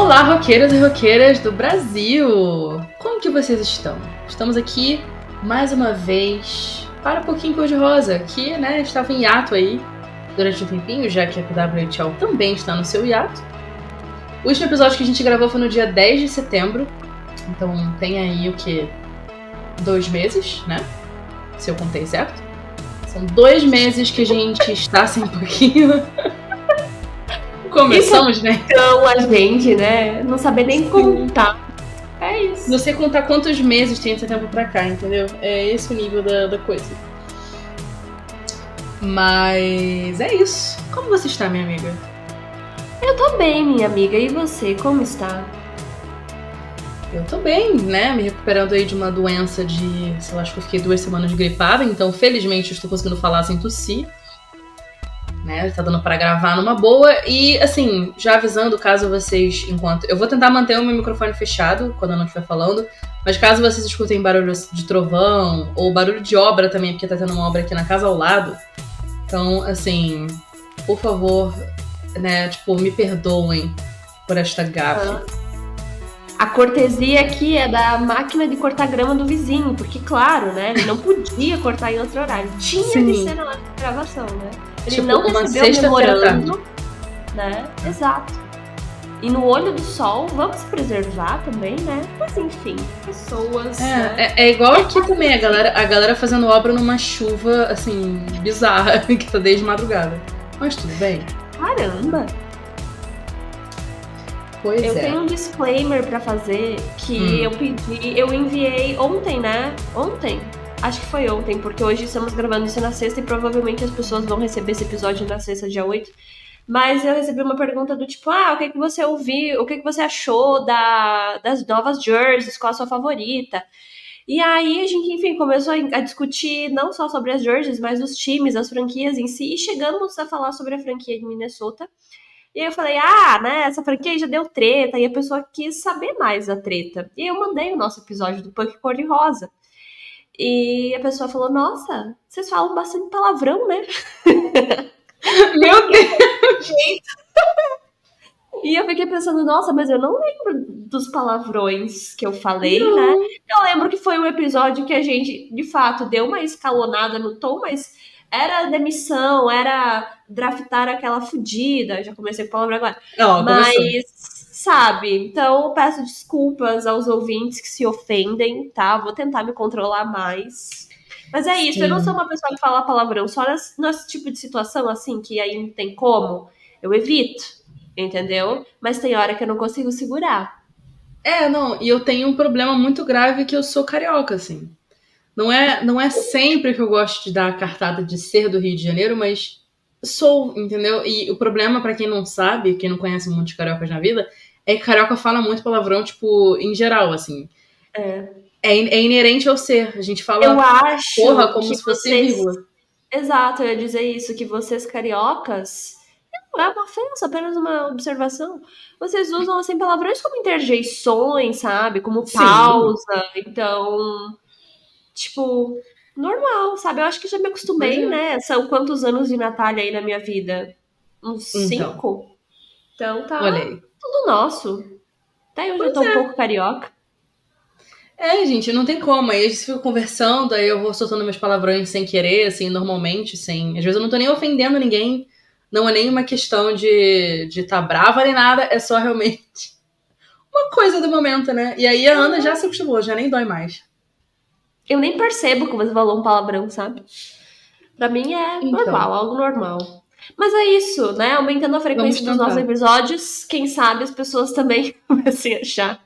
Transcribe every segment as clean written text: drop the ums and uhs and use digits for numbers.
Olá, roqueiros e roqueiras do Brasil! Como que vocês estão? Estamos aqui mais uma vez para um pouquinho cor-de-rosa, que estava em hiato aí durante um tempinho, já que a PWHL também está no seu hiato. O último episódio que a gente gravou foi no dia 10 de setembro, então tem aí o que? 2 meses, né? Se eu contei certo. São 2 meses que a gente está sem um pouquinho. Começamos, né? Então, a gente, né? Não saber nem contar. É isso. Não sei contar quantos meses tem de setembro pra cá, entendeu? É esse o nível da coisa. Mas é isso. Como você está, minha amiga? Eu tô bem, minha amiga. E você, como está? Eu tô bem, né? Me recuperando aí de uma doença de... sei lá, acho que eu fiquei 2 semanas gripada. Então, felizmente, eu estou conseguindo falar sem tossir. Né, tá dando pra gravar numa boa. E, assim, já avisando, caso vocês, eu vou tentar manter o meu microfone fechado quando eu não estiver falando, mas caso vocês escutem barulho de trovão ou barulho de obra também, porque tá tendo uma obra aqui na casa ao lado, então, assim, por favor, né, me perdoem por esta gafe. A cortesia aqui é da máquina de cortar grama do vizinho, porque, claro, né, ele não podia cortar em outro horário. Tinha que ser na hora de gravação, né? Ele não recebeu memorando, né? Exato. E no olho do sol, vamos preservar também, né? Mas enfim, pessoas... É igual aqui também, a galera fazendo obra numa chuva, assim, bizarra, que tá desde madrugada. Mas tudo bem. Caramba! Eu tenho um disclaimer pra fazer que eu enviei ontem, né? Acho que foi ontem, porque hoje estamos gravando isso na sexta e provavelmente as pessoas vão receber esse episódio na sexta, dia 8. Mas eu recebi uma pergunta do tipo, o que você ouviu, o que você achou das novas jerseys, qual a sua favorita? E aí a gente, enfim, começou a discutir não só sobre as jerseys, mas os times, as franquias em si, e chegamos a falar sobre a franquia de Minnesota. E aí eu falei, né, essa franquia já deu treta, e a pessoa quis saber mais da treta. E eu mandei o nosso episódio do Punk Cor-de-Rosa. E a pessoa falou, nossa, vocês falam bastante palavrão, né? Meu Deus! E eu fiquei pensando, nossa, mas eu não lembro dos palavrões que eu falei, né? Eu lembro que foi um episódio que a gente, de fato, deu uma escalonada no tom, mas era demissão, era draftar aquela fudida. Já comecei com palavra agora. Mas... sabe, então peço desculpas aos ouvintes que se ofendem, tá? Vou tentar me controlar mais. Mas é isso, eu não sou uma pessoa que fala palavrão, só nesse tipo de situação, assim, que aí não tem como, eu evito, entendeu? Mas tem hora que eu não consigo segurar. E eu tenho um problema muito grave que eu sou carioca, assim. Não é sempre que eu gosto de dar a cartada de ser do Rio de Janeiro, mas sou, entendeu? E o problema, pra quem não sabe, quem não conhece muitos cariocas na vida, é que carioca fala muito palavrão, em geral, assim. É inerente ao ser. A gente fala eu acho porra como se fosse vírgula. Exato, eu ia dizer isso, que vocês cariocas, não é uma ofensa, apenas uma observação. Vocês usam, assim, palavrões como interjeições, sabe? Como pausa. Então, normal, sabe? Eu acho que já me acostumei, né? São quantos anos de Natália aí na minha vida? Uns 5? Então tá tudo nosso. Até hoje eu tô um pouco carioca. Gente, não tem como. Aí a gente fica conversando, aí eu vou soltando meus palavrões sem querer, assim, normalmente, sem... Às vezes eu não tô nem ofendendo ninguém. Não é nem uma questão de tá brava nem nada, é só realmente uma coisa do momento, né? E aí a Ana já se acostumou, já nem dói mais. Eu nem percebo como você falou um palavrão, sabe? Pra mim é normal, algo normal. Mas é isso, né? Aumentando a frequência dos nossos episódios, quem sabe as pessoas também comecem a achar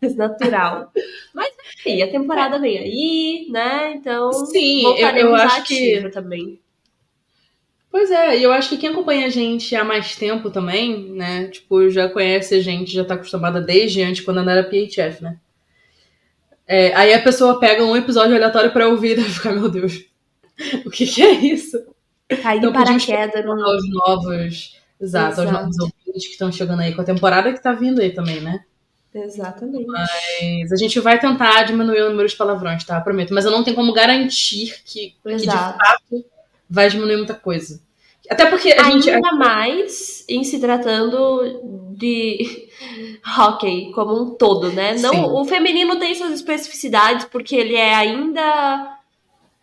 mais natural. Mas enfim, a temporada vem aí, né? Então, sim, eu acho que também. Pois é, e eu acho que quem acompanha a gente há mais tempo também, né? Já conhece a gente, já tá acostumada desde antes, quando ainda era PHF, né? Aí a pessoa pega um episódio aleatório pra ouvir e fica, meu Deus, o que é isso? Cair de paraquedas aos novos. Exato, aos novos ouvintes que estão chegando aí com a temporada que tá vindo aí também, né? Exatamente. Mas a gente vai tentar diminuir o número de palavrões, tá? Prometo. Mas eu não tenho como garantir que de fato vai diminuir muita coisa. Até porque a gente... Ainda mais em se tratando de hóquei como um todo, né? Não, Sim. o feminino tem suas especificidades, porque ele é ainda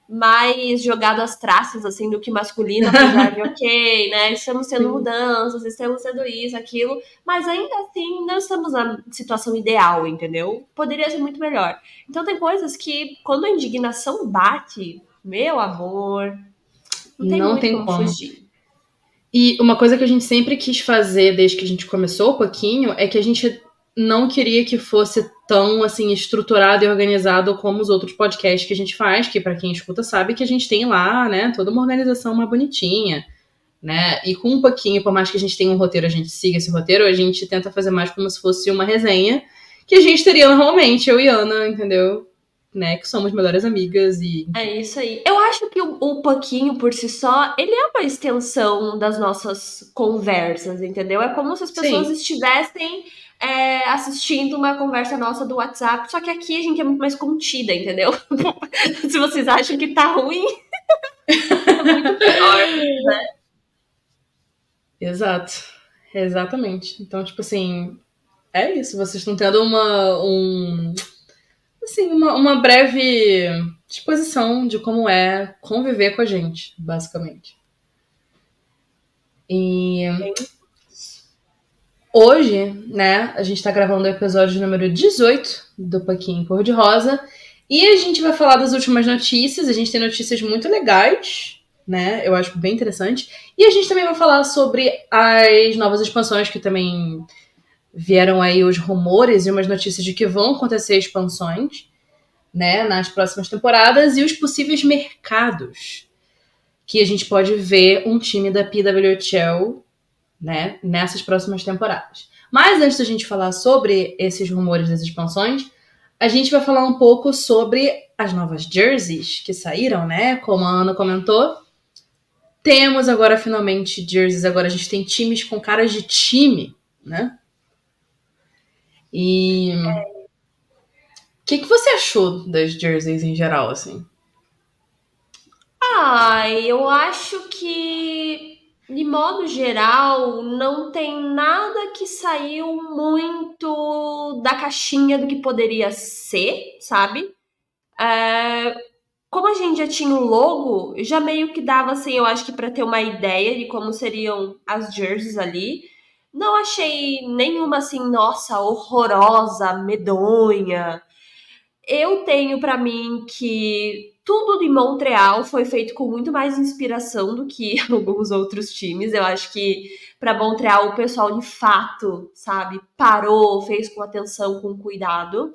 mais jogado às traças, assim, do que masculino, apesar de, ok, né, estamos tendo mudanças, estamos tendo isso, aquilo, mas ainda assim não estamos na situação ideal, entendeu? Poderia ser muito melhor. Então tem coisas que, quando a indignação bate, meu amor, não tem muito como fugir. E uma coisa que a gente sempre quis fazer desde que a gente começou um pouquinho é que a gente não queria que fosse tão, assim, estruturado e organizado como os outros podcasts que a gente faz, que pra quem escuta sabe que a gente tem lá, né, toda uma organização mais bonitinha, né, e com um pouquinho, por mais que a gente tenha um roteiro, a gente siga esse roteiro, a gente tenta fazer mais como se fosse uma resenha que a gente teria normalmente, eu e Ana, entendeu? Né, que somos melhores amigas e... É isso aí. Eu acho que o pouquinho por si só, ele é uma extensão das nossas conversas, entendeu? É como se as pessoas estivessem assistindo uma conversa nossa do WhatsApp, só que aqui a gente é muito mais contida, entendeu? Se vocês acham que tá ruim, é muito pior, né? Exato. Exatamente. Então, tipo assim, é isso. Vocês estão tendo uma breve exposição de como é conviver com a gente, basicamente. E hoje, né, a gente tá gravando o episódio número 18 do Paquinho Cor-de-Rosa e a gente vai falar das últimas notícias. A gente tem notícias muito legais, né, eu acho bem interessante. E a gente também vai falar sobre as novas expansões que também vieram aí os rumores e umas notícias de que vão acontecer expansões, né, nas próximas temporadas e os possíveis mercados que a gente pode ver um time da PWHL, né, nessas próximas temporadas. Mas antes da gente falar sobre esses rumores das expansões, a gente vai falar um pouco sobre as novas jerseys que saíram, né, como a Ana comentou. Temos agora finalmente jerseys, agora a gente tem times com caras de time, né? E o que você achou das jerseys em geral, assim? Eu acho que, de modo geral, não tem nada que saiu muito da caixinha do que poderia ser, sabe? Como a gente já tinha o logo, já meio que dava, assim, eu acho que pra ter uma ideia de como seriam as jerseys ali. Não achei nenhuma, assim, nossa, horrorosa, medonha. Eu tenho pra mim que tudo de Montreal foi feito com muito mais inspiração do que alguns outros times. Eu acho que pra Montreal o pessoal de fato, sabe, parou, fez com atenção, com cuidado.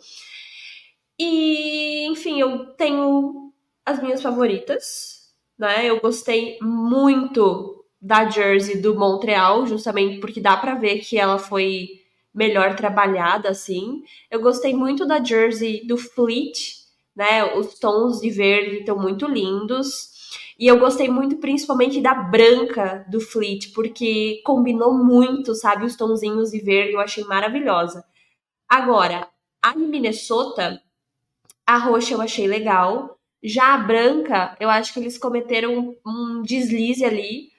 E, enfim, eu tenho as minhas favoritas, né? Eu gostei muito da jersey do Montreal, justamente porque dá pra ver que ela foi melhor trabalhada, assim. Eu gostei muito da jersey do Fleet, né? Os tons de verde estão muito lindos. E eu gostei muito, principalmente, da branca do Fleet, porque combinou muito, sabe? Os tonzinhos de verde, eu achei maravilhosa. Agora, a de Minnesota, a roxa eu achei legal. Já a branca, eu acho que eles cometeram um deslize ali,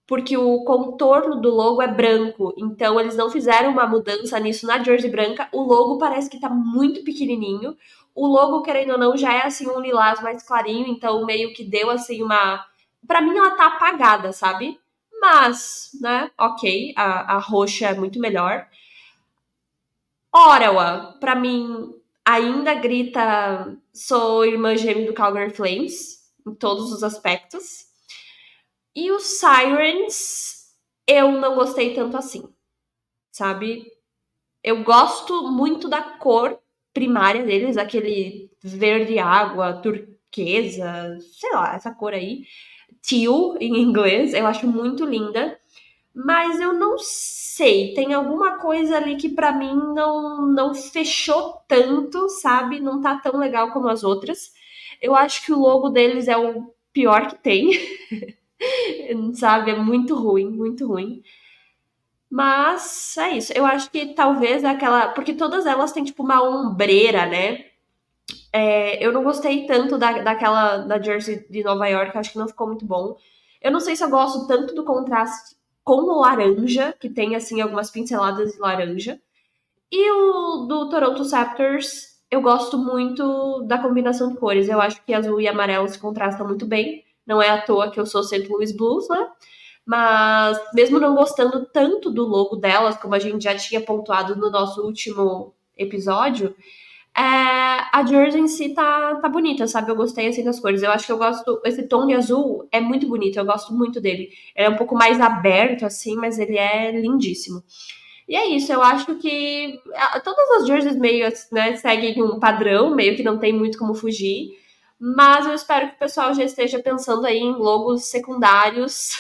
porque o contorno do logo é branco, então eles não fizeram uma mudança nisso na jersey branca. O logo parece que tá muito pequenininho. O logo, querendo ou não, já é assim um lilás mais clarinho, então meio que deu assim uma... Pra mim ela tá apagada, sabe? Mas, né, ok, a roxa é muito melhor. Ottawa, pra mim, ainda grita sou irmã gêmea do Calgary Flames, em todos os aspectos. E os Sirens, eu não gostei tanto assim, sabe? Eu gosto muito da cor primária deles, aquele verde água, turquesa, sei lá, essa cor aí. Teal, em inglês, eu acho muito linda. Mas eu não sei, tem alguma coisa ali que pra mim não fechou tanto, sabe? Não tá tão legal como as outras. Eu acho que o logo deles é o pior que tem. Sabe? É muito ruim, muito ruim. Mas é isso. Eu acho que talvez aquela. Porque todas elas têm tipo uma ombreira, né? Eu não gostei tanto daquela da Jersey de Nova York, acho que não ficou muito bom. Eu não sei se eu gosto tanto do contraste com o laranja, que tem, assim, algumas pinceladas de laranja. E o do Toronto Raptors, eu gosto muito da combinação de cores. Eu acho que azul e amarelo se contrastam muito bem. Não é à toa que eu sou St. Louis Blues, né? Mas mesmo não gostando tanto do logo delas, como a gente já tinha pontuado no nosso último episódio, a jersey em si tá bonita, sabe? Eu gostei assim das cores. Eu acho que eu gosto. Esse tom de azul é muito bonito, eu gosto muito dele. Ele é um pouco mais aberto, assim, mas ele é lindíssimo. E é isso, eu acho que todas as jerseys meio, né, seguem um padrão, meio que não tem muito como fugir. Mas eu espero que o pessoal já esteja pensando aí em logos secundários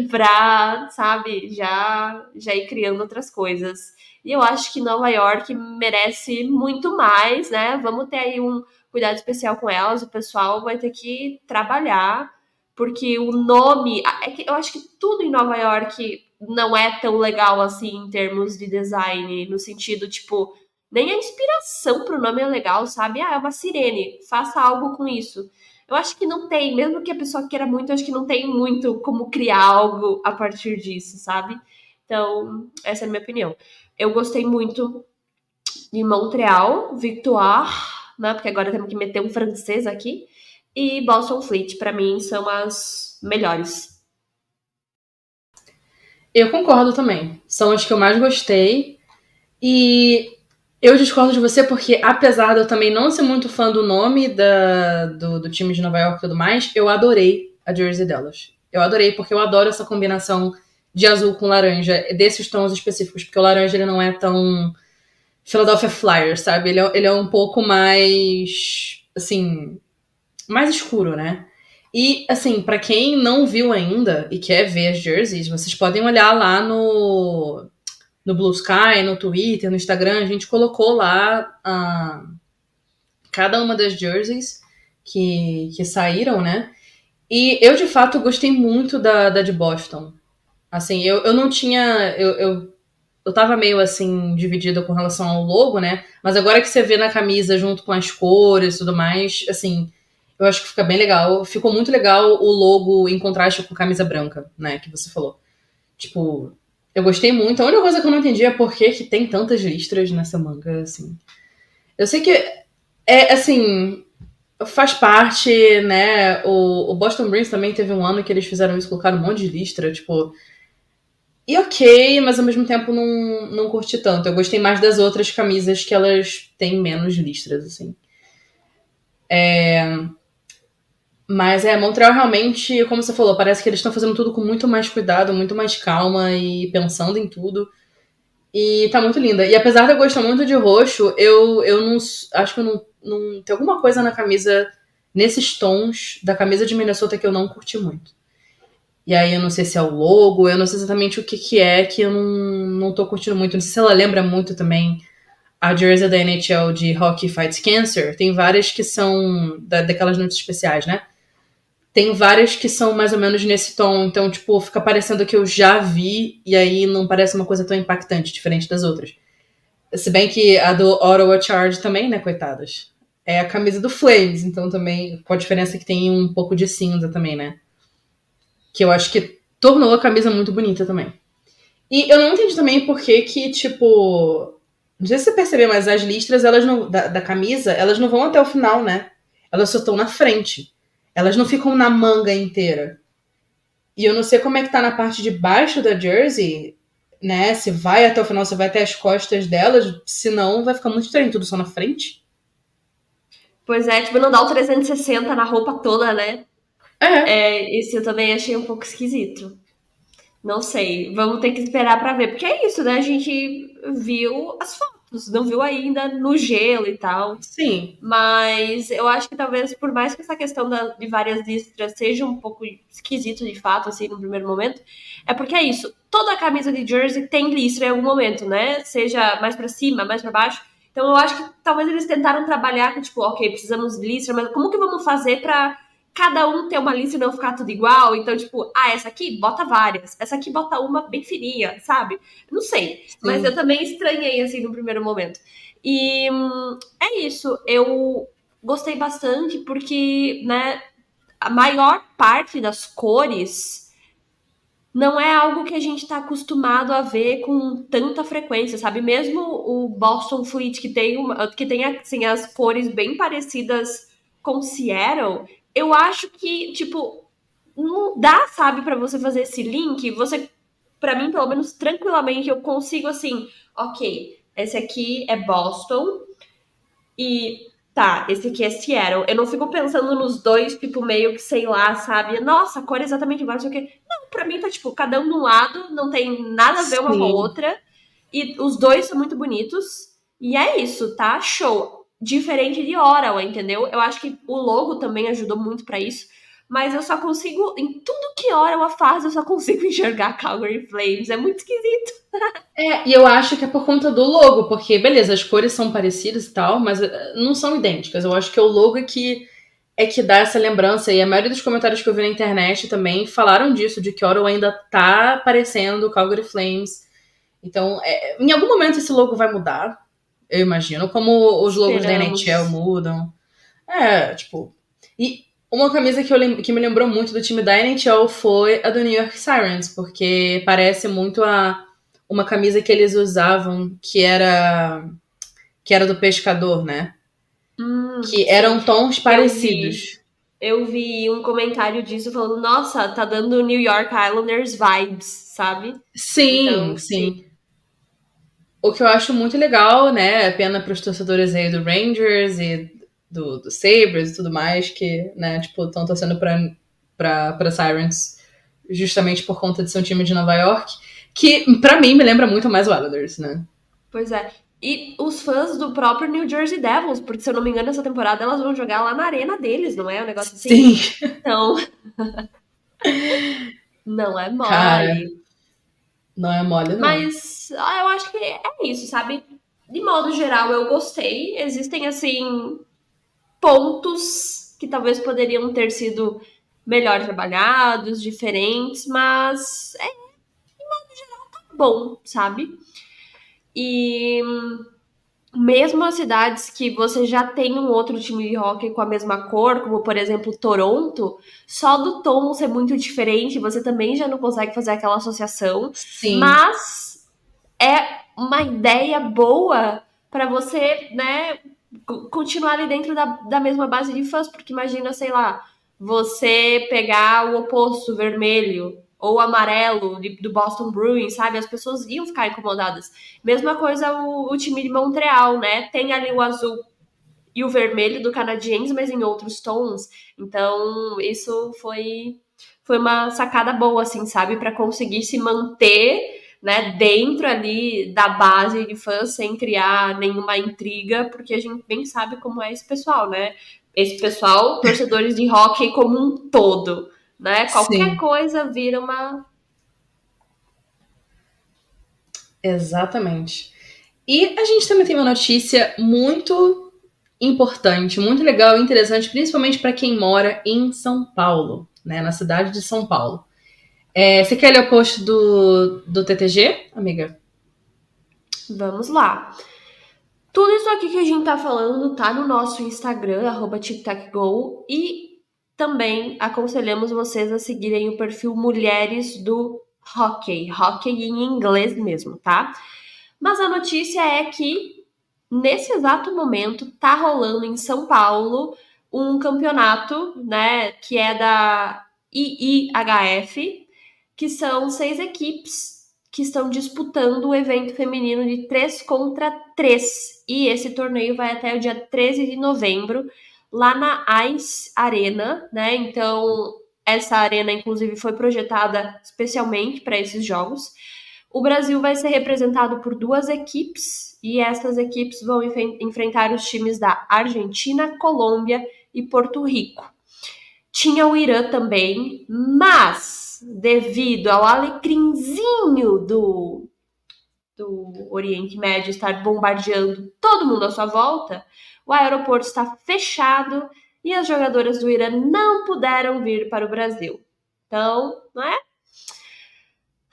pra, sabe, já ir criando outras coisas. E eu acho que Nova York merece muito mais, né? Vamos ter aí um cuidado especial com elas. O pessoal vai ter que trabalhar, porque o nome. Eu acho que tudo em Nova York não é tão legal assim em termos de design, no sentido, tipo, nem a inspiração pro nome é legal, sabe? Ah, é uma sirene, faça algo com isso. Eu acho que não tem, mesmo que a pessoa queira muito, eu acho que não tem muito como criar algo a partir disso, sabe? Então, essa é a minha opinião. Eu gostei muito de Montreal, Victoire, né? Porque agora temos que meter um francês aqui. E Boston Fleet, pra mim, são as melhores. Eu concordo também. São as que eu mais gostei. E eu discordo de você porque, apesar de eu também não ser muito fã do nome do time de Nova York e tudo mais, eu adorei a jersey delas. Eu adorei porque eu adoro essa combinação de azul com laranja, desses tons específicos, porque o laranja ele não é tão Philadelphia Flyers, sabe? Ele é um pouco mais, assim, mais escuro, né? E, assim, pra quem não viu ainda e quer ver as jerseys, vocês podem olhar lá no Blue Sky, no Twitter, no Instagram. A gente colocou lá cada uma das jerseys que saíram, né? E eu, de fato, gostei muito da de Boston. Assim, eu não tinha... Eu tava meio, assim, dividida com relação ao logo, né? Mas agora que você vê na camisa junto com as cores e tudo mais, assim... Eu acho que fica bem legal. Ficou muito legal o logo em contraste com a camisa branca, né? Que você falou. Tipo, eu gostei muito. A única coisa que eu não entendi é por que tem tantas listras nessa manga, assim. Eu sei que assim, faz parte, né? O Boston Bruins também teve um ano que eles fizeram isso, colocaram um monte de listra, tipo... E ok, mas ao mesmo tempo não curti tanto. Eu gostei mais das outras camisas que elas têm menos listras, assim. Mas Montreal realmente, como você falou, parece que eles estão fazendo tudo com muito mais cuidado, muito mais calma e pensando em tudo. E tá muito linda. E apesar de eu gostar muito de roxo, eu não. Acho que eu não. Tem alguma coisa na camisa, nesses tons da camisa de Minnesota que eu não curti muito. E aí eu não sei se é o logo, eu não sei exatamente o que é que eu não tô curtindo muito. Não sei se ela lembra muito também a jersey da NHL de Hockey Fights Cancer. Tem várias que são daquelas noites especiais, né? Tem várias que são mais ou menos nesse tom, então, tipo, fica parecendo que eu já vi, e aí não parece uma coisa tão impactante, diferente das outras. Se bem que a do Ottawa Charge também, né, coitadas? É a camisa do Flames, então também, com a diferença que tem um pouco de cinza também, né? Que eu acho que tornou a camisa muito bonita também. E eu não entendi também por que, tipo... Não sei se você percebeu, mas as listras elas não, da camisa, elas não vão até o final, né? Elas só estão na frente. Elas não ficam na manga inteira. E eu não sei como é que tá na parte de baixo da jersey, né? Se vai até o final, se vai até as costas delas. Senão vai ficar muito estranho, tudo só na frente. Pois é, tipo, não dá o 360 na roupa toda, né? Isso eu também achei um pouco esquisito. Não sei, vamos ter que esperar pra ver. Porque é isso, né? A gente viu as fotos, não viu ainda no gelo e tal. Sim. Mas eu acho que talvez, por mais que essa questão de várias listras seja um pouco esquisito de fato, assim, no primeiro momento, é porque é isso. Toda camisa de jersey tem listra em algum momento, né? Seja mais pra cima, mais pra baixo. Então eu acho que talvez eles tentaram trabalhar com, tipo, ok, precisamos de listra, mas como que vamos fazer pra cada um ter uma lista e não ficar tudo igual? Então, tipo, essa aqui bota várias, essa aqui bota uma bem fininha, sabe? Não sei, mas eu também estranhei, assim, no primeiro momento. E é isso, eu gostei bastante porque, né, a maior parte das cores não é algo que a gente tá acostumado a ver com tanta frequência, sabe? Mesmo o Boston Fleet, que tem assim, as cores bem parecidas com Seattle, eu acho que, tipo, não dá, sabe, pra você fazer esse link. Pra mim, pelo menos, tranquilamente, eu consigo, assim, ok, esse aqui é Boston e tá, esse aqui é Seattle. Eu não fico pensando nos dois, tipo, meio que, sei lá, sabe? Nossa, a cor é exatamente igual, não sei o quê. Não, pra mim tá, tipo, cada um de um lado, não tem nada a ver uma com a outra. E os dois são muito bonitos. E é isso, tá? Show. Diferente de Oral, entendeu? Eu acho que o logo também ajudou muito pra isso. Mas eu só consigo, em tudo que Oral faz, eu só consigo enxergar Calgary Flames. É muito esquisito. E eu acho que é por conta do logo, porque, beleza, as cores são parecidas e tal, mas não são idênticas. Eu acho que é o logo que dá essa lembrança. E a maioria dos comentários que eu vi na internet também falaram disso, de que Oral ainda tá parecendo o Calgary Flames. Então, em algum momento esse logo vai mudar, eu imagino, como os logos da NHL mudam. Tipo... E uma camisa que me lembrou muito do time da NHL foi a do New York Sirens, porque parece muito uma camisa que eles usavam, que era do pescador, né? Que eram tons parecidos. Eu vi um comentário disso falando, nossa, tá dando New York Islanders vibes, sabe? Sim, então, sim. O que eu acho muito legal, né? É pena pros torcedores aí do Rangers e do Sabres e tudo mais, que, né, tipo, estão torcendo pra Sirens justamente por conta de ser um time de Nova York, que pra mim me lembra muito mais o Islanders, né? Pois é. E os fãs do próprio New Jersey Devils, porque se eu não me engano, essa temporada elas vão jogar lá na arena deles, não é? Um negócio assim. Sim. Então. Não é mole. Cara, não é mole, não. Mas eu acho que é isso, sabe? De modo geral, eu gostei. Existem, assim, pontos que talvez poderiam ter sido melhor trabalhados, diferentes, mas de modo geral tá bom, sabe? E mesmo as cidades que você já tem um outro time de hockey com a mesma cor, como por exemplo Toronto, só do tom ser muito diferente, você também já não consegue fazer aquela associação. Sim. Mas é uma ideia boa para você, né, continuar ali dentro da mesma base de fãs, porque imagina, sei lá, você pegar o oposto, vermelho ou amarelo do Boston Bruins, sabe? As pessoas iam ficar incomodadas. Mesma coisa o time de Montreal, né? Tem ali o azul e o vermelho do Canadiens, mas em outros tons. Então, isso foi uma sacada boa, assim, sabe? Para conseguir se manter, né, dentro ali da base de fãs sem criar nenhuma intriga, porque a gente bem sabe como é esse pessoal, né? Esse pessoal, torcedores de hockey como um todo, né? Qualquer coisa vira uma... Exatamente. E a gente também tem uma notícia muito importante, muito legal e interessante, principalmente para quem mora em São Paulo, né? Na cidade de São Paulo. Você quer ler o post do TTG, amiga? Vamos lá. Tudo isso aqui que a gente tá falando tá no nosso Instagram, @tictacgo, e também aconselhamos vocês a seguirem o perfil Mulheres do Hockey em inglês mesmo, tá? Mas a notícia é que, nesse exato momento, tá rolando em São Paulo um campeonato, né, que é da IIHF, que são 6 equipes que estão disputando o evento feminino de 3 contra 3. E esse torneio vai até o dia 13 de novembro, lá na Ice Arena, né? Então, essa arena, inclusive, foi projetada especialmente para esses jogos. O Brasil vai ser representado por 2 equipes, e essas equipes vão enfrentar os times da Argentina, Colômbia e Porto Rico. Tinha o Irã também, mas devido ao alecrimzinho do Oriente Médio estar bombardeando todo mundo à sua volta, o aeroporto está fechado e as jogadoras do Irã não puderam vir para o Brasil. Então, não é?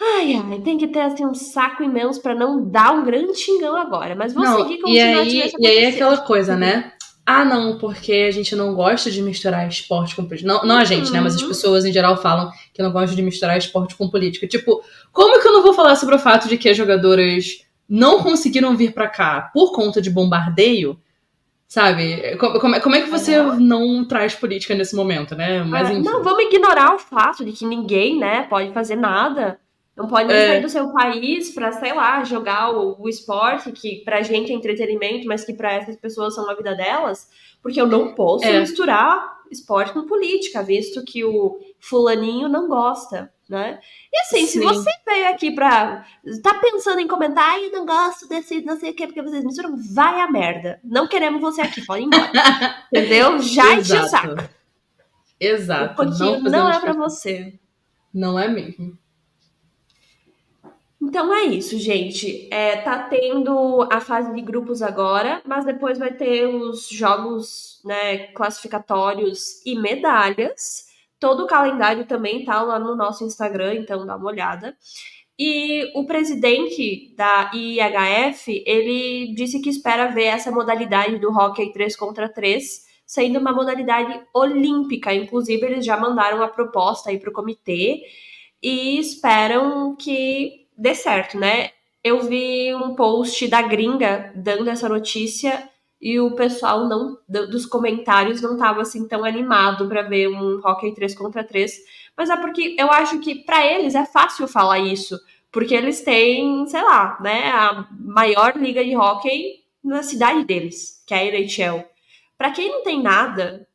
Ai, tem que ter assim um saco imenso para não dar um grande xingão agora. Mas vou seguir como se não tivesse acontecido. E aí é aquela coisa, né? ah, não, porque a gente não gosta de misturar esporte com política. Não, não a gente, né? Mas as pessoas em geral falam que não gostam de misturar esporte com política. Tipo, como que eu não vou falar sobre o fato de que as jogadoras não conseguiram vir pra cá por conta de bombardeio? Sabe? Como é que você não traz política nesse momento, né? Mas, enfim. Não, vamos ignorar o fato de que ninguém, né, pode fazer nada. Não pode nem sair do seu país pra, sei lá, jogar o esporte, que pra gente é entretenimento, mas que pra essas pessoas são a vida delas. Porque eu não posso misturar esporte com política, visto que o fulaninho não gosta, né? E assim, se você veio aqui pra... tá pensando em comentar, ai, eu não gosto desse não sei o que, porque vocês misturam, vai a merda. Não queremos você aqui, pode ir embora. Entendeu? Já enche o saco. Exato. Porque não é pra você. Não é mesmo. Então é isso, gente. Tá tendo a fase de grupos agora, mas depois vai ter os jogos, né, classificatórios e medalhas. Todo o calendário também tá lá no nosso Instagram, então dá uma olhada. E o presidente da IIHF, ele disse que espera ver essa modalidade do hóquei 3 contra 3 sendo uma modalidade olímpica. Inclusive, eles já mandaram a proposta aí pro comitê e esperam que dê certo, né? Eu vi um post da gringa dando essa notícia e o pessoal dos comentários não tava assim tão animado para ver um hóquei 3 contra 3, mas é porque eu acho que para eles é fácil falar isso, porque eles têm, sei lá, né, a maior liga de hóquei na cidade deles, que é a NHL. Para quem não tem nada,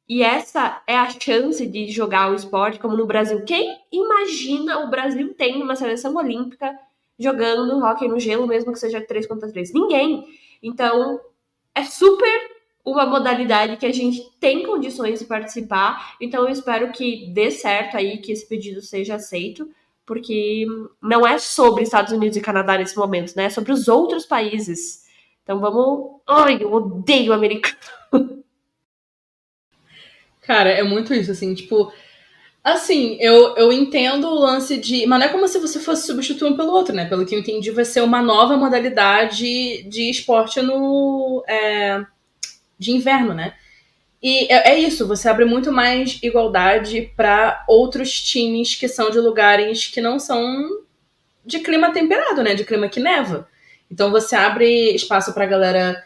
e essa é a chance de jogar o esporte, como no Brasil. Quem imagina o Brasil tendo uma seleção olímpica jogando hóquei no gelo, mesmo que seja 3 contra 3? Ninguém. Então, é super uma modalidade que a gente tem condições de participar. Então, eu espero que dê certo aí, que esse pedido seja aceito, porque não é sobre Estados Unidos e Canadá nesse momento, né? É sobre os outros países. Então, vamos... Ai, eu odeio o americano. Cara, é muito isso, assim, tipo... Assim, eu entendo o lance de... Mas não é como se você fosse substituir um pelo outro, né? Pelo que eu entendi, vai ser uma nova modalidade de esporte de inverno, né? E é isso, você abre muito mais igualdade para outros times que são de lugares que não são de clima temperado, né? De clima que neva. Então você abre espaço pra galera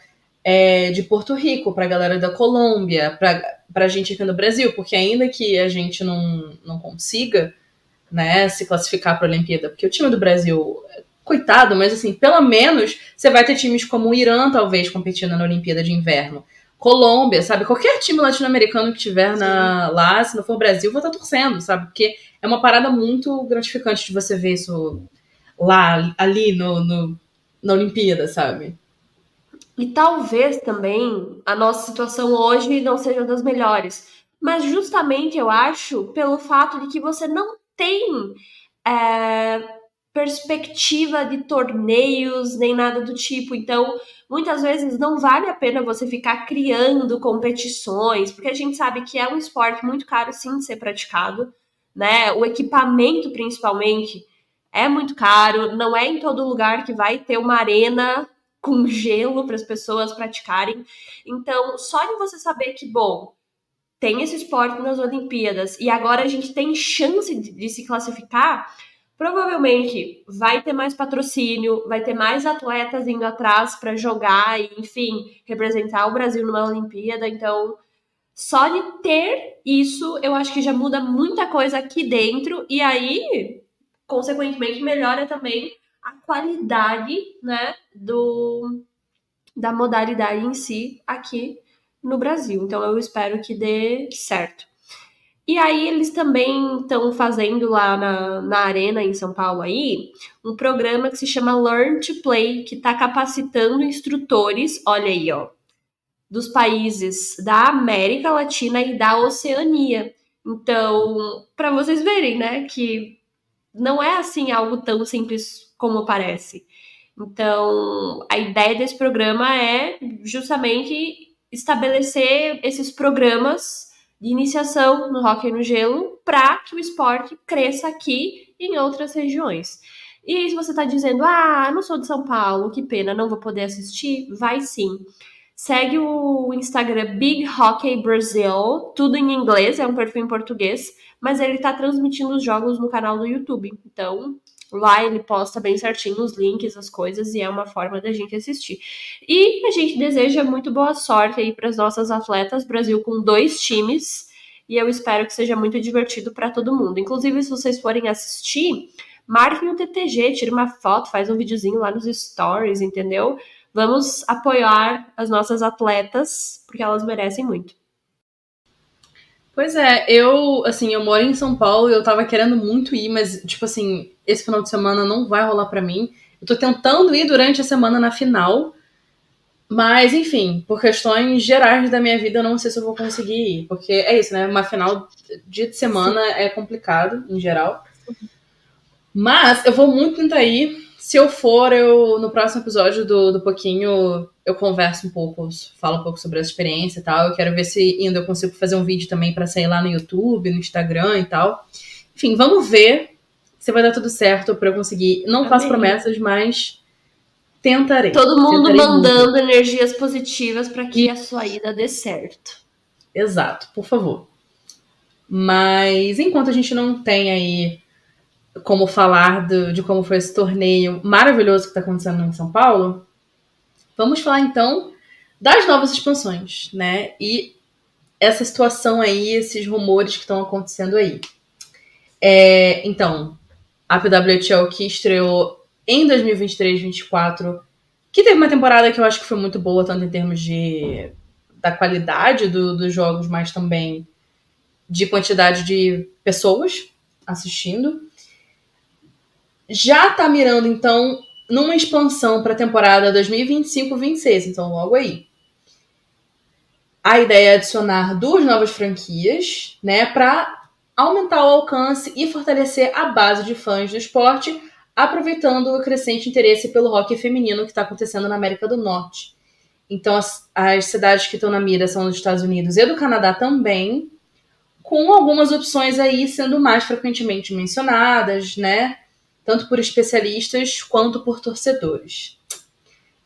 de Porto Rico, pra galera da Colômbia, pra gente aqui no Brasil, porque ainda que a gente não consiga, né, se classificar pra Olimpíada, porque o time do Brasil, coitado, mas assim, pelo menos você vai ter times como o Irã, talvez, competindo na Olimpíada de Inverno. Colômbia, sabe? Qualquer time latino-americano que tiver lá, se não for Brasil, vou estar torcendo, sabe? Porque é uma parada muito gratificante de você ver isso lá, ali na Olimpíada, sabe? E talvez também a nossa situação hoje não seja das melhores. Mas justamente eu acho pelo fato de que você não tem perspectiva de torneios nem nada do tipo. Então, muitas vezes não vale a pena você ficar criando competições, porque a gente sabe que é um esporte muito caro sim de ser praticado, né? O equipamento, principalmente, é muito caro. Não é em todo lugar que vai ter uma arena com gelo para as pessoas praticarem. Então, só de você saber que, bom, tem esse esporte nas Olimpíadas e agora a gente tem chance de se classificar, provavelmente vai ter mais patrocínio, vai ter mais atletas indo atrás para jogar e, enfim, representar o Brasil numa Olimpíada. Então, só de ter isso, eu acho que já muda muita coisa aqui dentro e aí, consequentemente, melhora também a qualidade, né, da modalidade em si aqui no Brasil. Então eu espero que dê certo. E aí eles também estão fazendo lá na Arena em São Paulo aí um programa que se chama Learn to Play, que está capacitando instrutores, olha aí, ó, dos países da América Latina e da Oceania. Então, para vocês verem, né, que não é assim algo tão simples como parece. Então, a ideia desse programa é justamente estabelecer esses programas de iniciação no hóquei no gelo para que o esporte cresça aqui e em outras regiões. E se você está dizendo, não sou de São Paulo, que pena, não vou poder assistir, vai sim. Segue o Instagram Big Hockey Brazil, tudo em inglês, é um perfil em português, mas ele tá transmitindo os jogos no canal do YouTube. Então, lá ele posta bem certinho os links, as coisas, e é uma forma da gente assistir. E a gente deseja muito boa sorte aí para as nossas atletas, Brasil com 2 times, e eu espero que seja muito divertido para todo mundo. Inclusive, se vocês forem assistir, marquem o TTG, tire uma foto, faz um videozinho lá nos stories, entendeu? Vamos apoiar as nossas atletas, porque elas merecem muito. Pois é, eu moro em São Paulo e eu tava querendo muito ir, mas, tipo assim, esse final de semana não vai rolar pra mim. Eu tô tentando ir durante a semana na final, mas, enfim, por questões gerais da minha vida, eu não sei se eu vou conseguir ir, porque é isso, né? Uma final dia de semana é complicado, em geral. Mas eu vou muito tentar ir. Se eu for, no próximo episódio do Pouquinho, eu converso um pouco, falo um pouco sobre essa experiência e tal. Eu quero ver se ainda eu consigo fazer um vídeo também pra sair lá no YouTube, no Instagram e tal. Enfim, vamos ver se vai dar tudo certo pra eu conseguir. Não faço promessas, mas tentarei. Todo mundo tentarei mandando muito. energias positivas pra que a sua ida dê certo. Exato, por favor. Mas enquanto a gente não tem aí como falar de como foi esse torneio maravilhoso que está acontecendo em São Paulo, vamos falar então das novas expansões, né? E essa situação aí, esses rumores que estão acontecendo aí. Então, a PWHL que estreou em 2023-24, que teve uma temporada que eu acho que foi muito boa, tanto em termos da qualidade dos jogos, mas também de quantidade de pessoas assistindo. Já tá mirando, então, numa expansão para a temporada 2025-26, então logo aí. A ideia é adicionar 2 novas franquias, né, para aumentar o alcance e fortalecer a base de fãs do esporte, aproveitando o crescente interesse pelo hockey feminino que está acontecendo na América do Norte. Então, as cidades que estão na mira são dos Estados Unidos e do Canadá também, com algumas opções aí sendo mais frequentemente mencionadas, né? Tanto por especialistas quanto por torcedores.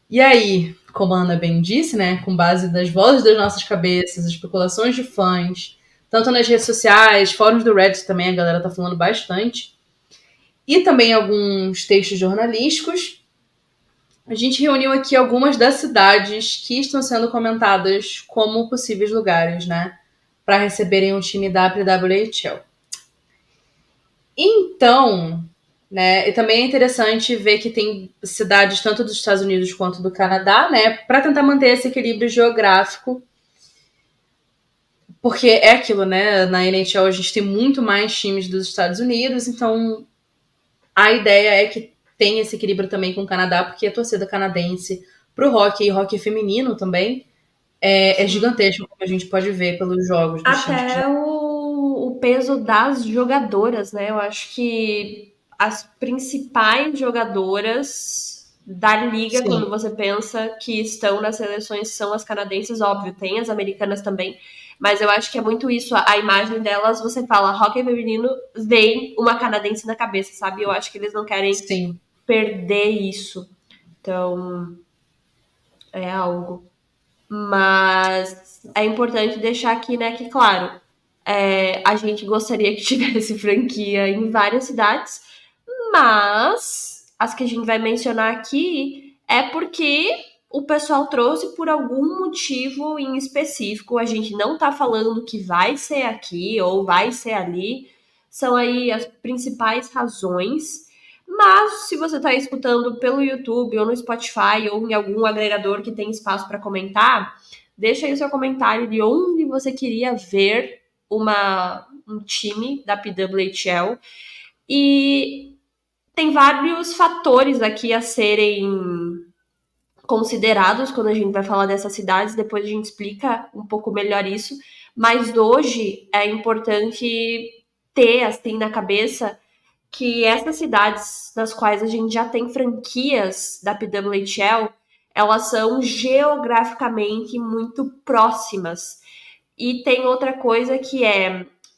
E aí, como a Ana bem disse, né, com base nas vozes das nossas cabeças, especulações de fãs, tanto nas redes sociais, fóruns do Reddit também, a galera tá falando bastante, e também alguns textos jornalísticos, a gente reuniu aqui algumas das cidades que estão sendo comentadas como possíveis lugares, né, para receberem um time da WHL. Então, né, e também é interessante ver que tem cidades tanto dos Estados Unidos quanto do Canadá, né, para tentar manter esse equilíbrio geográfico, porque é aquilo, né, na NHL a gente tem muito mais times dos Estados Unidos, então a ideia é que tem esse equilíbrio também com o Canadá, porque a torcida canadense pro hockey e hockey feminino também é gigantesco, como a gente pode ver pelos jogos dos times. Até o peso das jogadoras, né? Eu acho que as principais jogadoras da liga, Sim. quando você pensa que estão nas seleções, são as canadenses, óbvio, tem as americanas também, mas eu acho que é muito isso, a imagem delas, você fala hockey feminino, vem uma canadense na cabeça, sabe? Eu acho que eles não querem perder isso. Então, é algo. Mas é importante deixar aqui, né, que claro, a gente gostaria que tivesse franquia em várias cidades, mas as que a gente vai mencionar aqui é porque o pessoal trouxe por algum motivo em específico. A gente não tá falando que vai ser aqui ou vai ser ali, são aí as principais razões. Mas se você está escutando pelo YouTube ou no Spotify ou em algum agregador que tem espaço para comentar, deixa aí o seu comentário de onde você queria ver um time da PWHL. E tem vários fatores aqui a serem considerados quando a gente vai falar dessas cidades, depois a gente explica um pouco melhor isso, mas hoje é importante ter assim na cabeça que essas cidades nas quais a gente já tem franquias da PWHL, elas são geograficamente muito próximas. E tem outra coisa que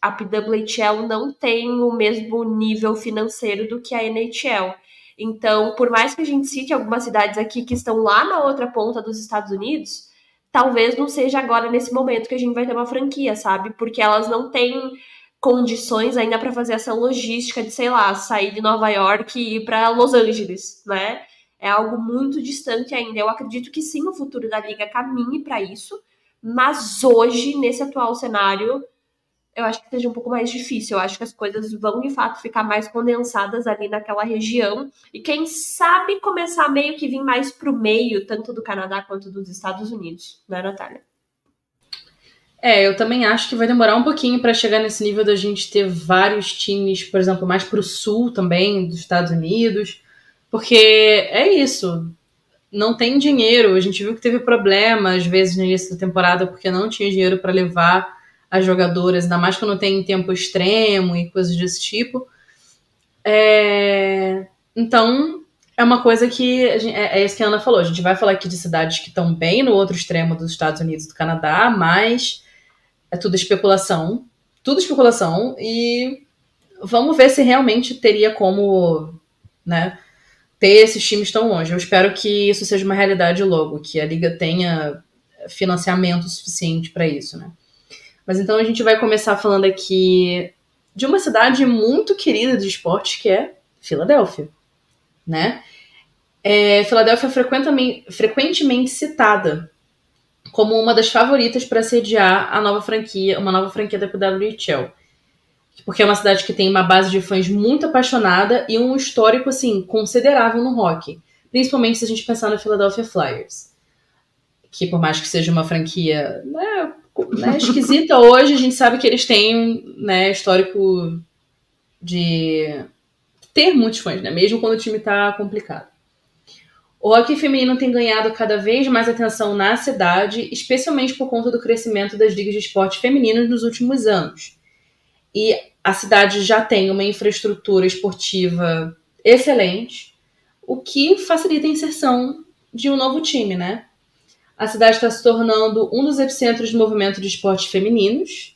a PWHL não tem o mesmo nível financeiro do que a NHL. Então, por mais que a gente cite algumas cidades aqui que estão lá na outra ponta dos Estados Unidos, talvez não seja agora, nesse momento, que a gente vai ter uma franquia, sabe? Porque elas não têm condições ainda para fazer essa logística de, sei lá, sair de Nova York e ir para Los Angeles, né? É algo muito distante ainda. Eu acredito que sim, o futuro da liga caminhe para isso, mas hoje, nesse atual cenário, eu acho que seja um pouco mais difícil. Eu acho que as coisas vão, de fato, ficar mais condensadas ali naquela região. E quem sabe começar meio que vir mais pro meio, tanto do Canadá quanto dos Estados Unidos, né, Natália? Eu também acho que vai demorar um pouquinho para chegar nesse nível da gente ter vários times, por exemplo, mais pro sul também, dos Estados Unidos. Porque é isso. Não tem dinheiro. A gente viu que teve problema, às vezes, no início da temporada, porque não tinha dinheiro para levar as jogadoras, ainda mais quando tem tempo extremo e coisas desse tipo. Então, é uma coisa que é isso que a Ana falou. A gente vai falar aqui de cidades que estão bem no outro extremo dos Estados Unidos e do Canadá, mas é tudo especulação. Tudo especulação. E vamos ver se realmente teria como, né, ter esses times tão longe. Eu espero que isso seja uma realidade logo, que a Liga tenha financiamento suficiente para isso, né? Mas então a gente vai começar falando aqui de uma cidade muito querida de esportes, que é Filadélfia, né? Filadélfia é frequentemente citada como uma das favoritas para sediar uma nova franquia da PWHL. Porque é uma cidade que tem uma base de fãs muito apaixonada e um histórico, assim, considerável no hockey. Principalmente se a gente pensar no Philadelphia Flyers. Que por mais que seja uma franquia, né, esquisita hoje, a gente sabe que eles têm, né, histórico de ter muitos fãs, né, mesmo quando o time tá complicado. O hockey feminino tem ganhado cada vez mais atenção na cidade, especialmente por conta do crescimento das ligas de esporte femininos nos últimos anos. E a cidade já tem uma infraestrutura esportiva excelente, o que facilita a inserção de um novo time, né? A cidade está se tornando um dos epicentros de movimento de esportes femininos,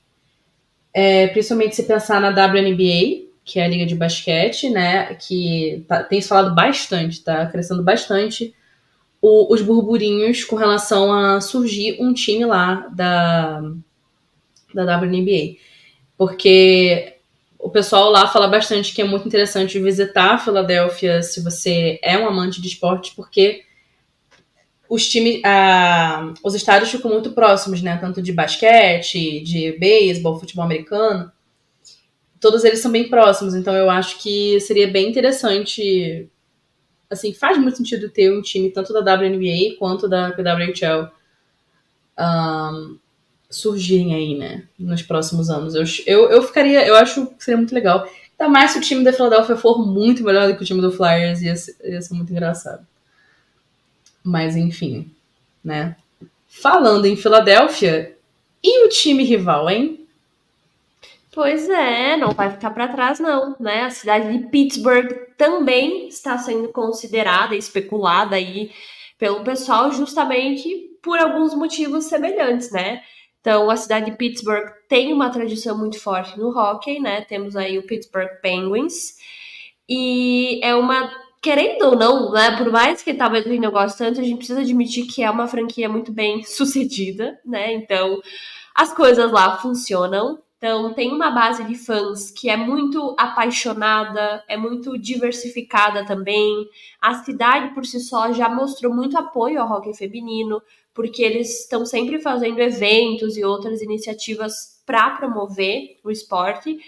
principalmente se pensar na WNBA, que é a liga de basquete, né? Que tem se falado bastante, tá crescendo bastante os burburinhos com relação a surgir um time lá da WNBA. Porque o pessoal lá fala bastante que é muito interessante visitar a Filadélfia se você é um amante de esporte, porque os times, os estádios ficam muito próximos, né? Tanto de basquete, de beisebol, futebol americano. Todos eles são bem próximos, então eu acho que seria bem interessante. Assim, faz muito sentido ter um time tanto da WNBA quanto da PWHL surgirem aí, né? Nos próximos anos. Eu acho que seria muito legal. Ainda mais se o time da Philadelphia for muito melhor do que o time do Flyers, ia ser muito engraçado. Mas enfim, né? Falando em Filadélfia, e o time rival, hein? Pois é, não vai ficar para trás não, né? A cidade de Pittsburgh também está sendo considerada e especulada aí pelo pessoal justamente por alguns motivos semelhantes, né? Então, a cidade de Pittsburgh tem uma tradição muito forte no hockey, né? Temos aí o Pittsburgh Penguins e é uma, querendo ou não, né? Por mais que talvez a gente não goste tanto, a gente precisa admitir que é uma franquia muito bem sucedida, né? Então, as coisas lá funcionam. Então, tem uma base de fãs que é muito apaixonada, é muito diversificada também. A cidade, por si só, já mostrou muito apoio ao hockey feminino, porque eles estão sempre fazendo eventos e outras iniciativas para promover o esporte.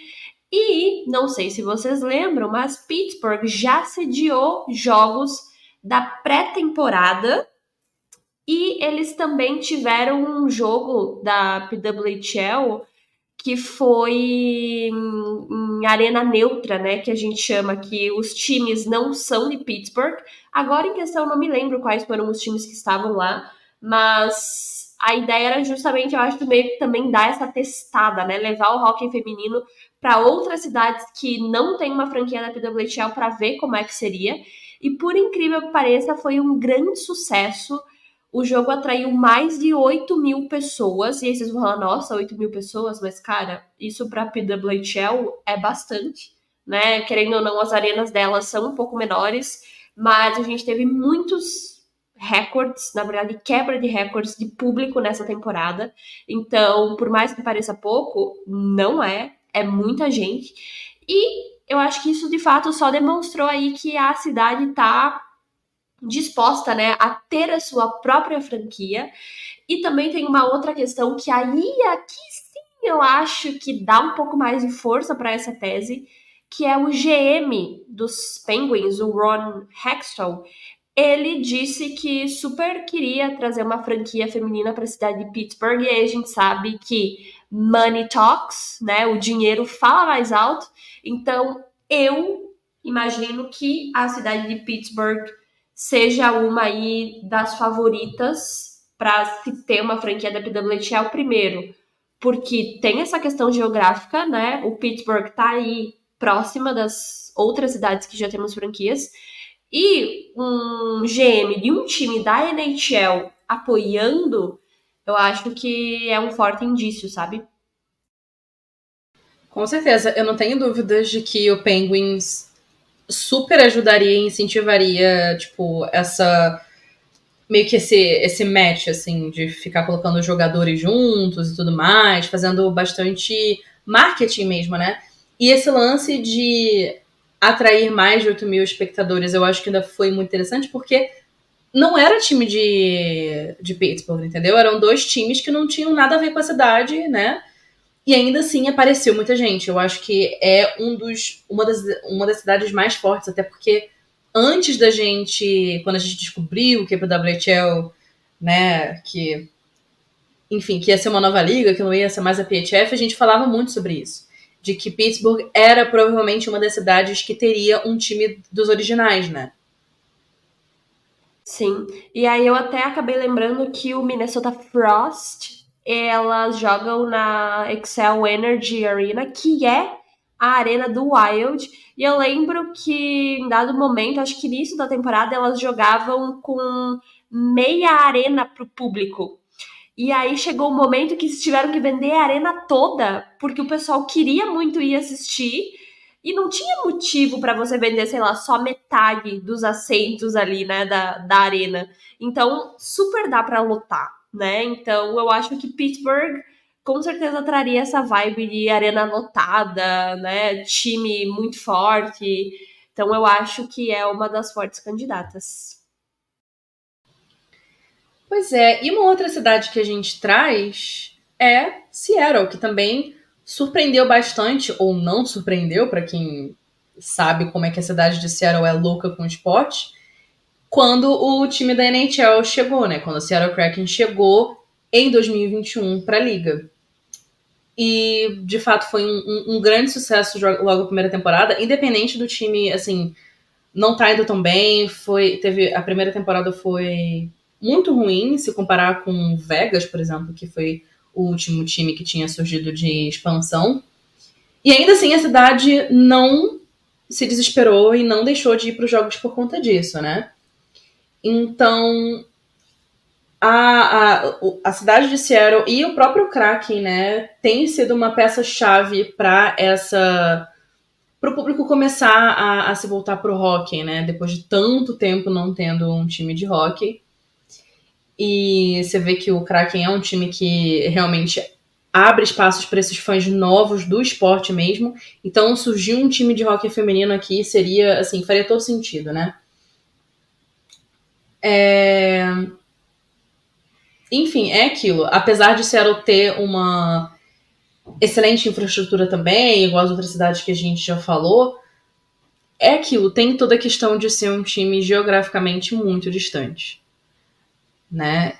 E, não sei se vocês lembram, mas Pittsburgh já sediou jogos da pré-temporada e eles também tiveram um jogo da PWHL que foi em arena neutra, né, que a gente chama, que os times não são de Pittsburgh. Agora, em questão, não me lembro quais foram os times que estavam lá, mas a ideia era justamente, eu acho, meio que também dar essa testada, né, levar o hockey feminino para outras cidades que não tem uma franquia da PWHL para ver como é que seria. E, por incrível que pareça, foi um grande sucesso. O jogo atraiu mais de 8.000 pessoas. E aí vocês vão falar, nossa, 8.000 pessoas? Mas, cara, isso pra PWHL é bastante, né? Querendo ou não, as arenas delas são um pouco menores. Mas a gente teve muitos recordes, na verdade, quebra de recordes de público nessa temporada. Então, por mais que pareça pouco, não é muita gente. E eu acho que isso, de fato, só demonstrou aí que a cidade tá disposta, né, a ter a sua própria franquia. E também tem uma outra questão que aí, aqui sim, eu acho que dá um pouco mais de força para essa tese, que é o GM dos Penguins, o Ron Hextall. Ele disse que super queria trazer uma franquia feminina para a cidade de Pittsburgh, e aí a gente sabe que money talks, né? O dinheiro fala mais alto. Então, eu imagino que a cidade de Pittsburgh seja uma aí das favoritas para se ter uma franquia da PWHL. Primeiro, porque tem essa questão geográfica, né? O Pittsburgh tá aí próxima das outras cidades que já temos franquias. E um GM de um time da NHL apoiando, eu acho que é um forte indício, sabe? Com certeza, eu não tenho dúvidas de que o Penguins super ajudaria e incentivaria, tipo, essa meio que esse match, assim, de ficar colocando os jogadores juntos e tudo mais, fazendo bastante marketing mesmo, né? E esse lance de atrair mais de 8 mil espectadores, eu acho que ainda foi muito interessante, porque não era time de Pittsburgh, entendeu? Eram dois times que não tinham nada a ver com a cidade, né? E ainda assim apareceu muita gente. Eu acho que é uma das cidades mais fortes, até porque antes da gente, quando a gente descobriu que a WHL, né, que, enfim, que ia ser uma nova liga, que não ia ser mais a PHF, a gente falava muito sobre isso. De que Pittsburgh era provavelmente uma das cidades que teria um time dos originais, né? Sim. E aí eu até acabei lembrando que o Minnesota Frost, elas jogam na Xcel Energy Arena, que é a arena do Wild. E eu lembro que em dado momento, acho que início da temporada, elas jogavam com meia arena pro público. E aí chegou um momento que eles tiveram que vender a arena toda, porque o pessoal queria muito ir assistir e não tinha motivo para você vender, sei lá, só metade dos assentos ali, né, da arena. Então, super dá para lotar, né? Então, eu acho que Pittsburgh com certeza traria essa vibe de arena lotada, né? Time muito forte. Então, eu acho que é uma das fortes candidatas. Pois é, e uma outra cidade que a gente traz é Seattle, que também surpreendeu bastante, ou não surpreendeu, para quem sabe como é que a cidade de Seattle é louca com esporte, quando o time da NHL chegou, né? Quando o Seattle Kraken chegou em 2021 para a liga. E, de fato, foi um grande sucesso logo na primeira temporada, independente do time, assim, não tá indo tão bem. A primeira temporada foi muito ruim, se comparar com Vegas, por exemplo, que foi o último time que tinha surgido de expansão. E ainda assim, a cidade não se desesperou e não deixou de ir para os jogos por conta disso, né? Então, a cidade de Seattle e o próprio Kraken, né, tem sido uma peça-chave para o público começar a se voltar pro hockey, né, depois de tanto tempo não tendo um time de hockey. E você vê que o Kraken é um time que realmente abre espaços para esses fãs novos do esporte mesmo. Então, surgir um time de hockey feminino aqui seria, assim, faria todo sentido, né? Enfim, é aquilo. Apesar de Seattle ter uma excelente infraestrutura também, igual as outras cidades que a gente já falou, é aquilo. Tem toda a questão de ser um time geograficamente muito distante. Né?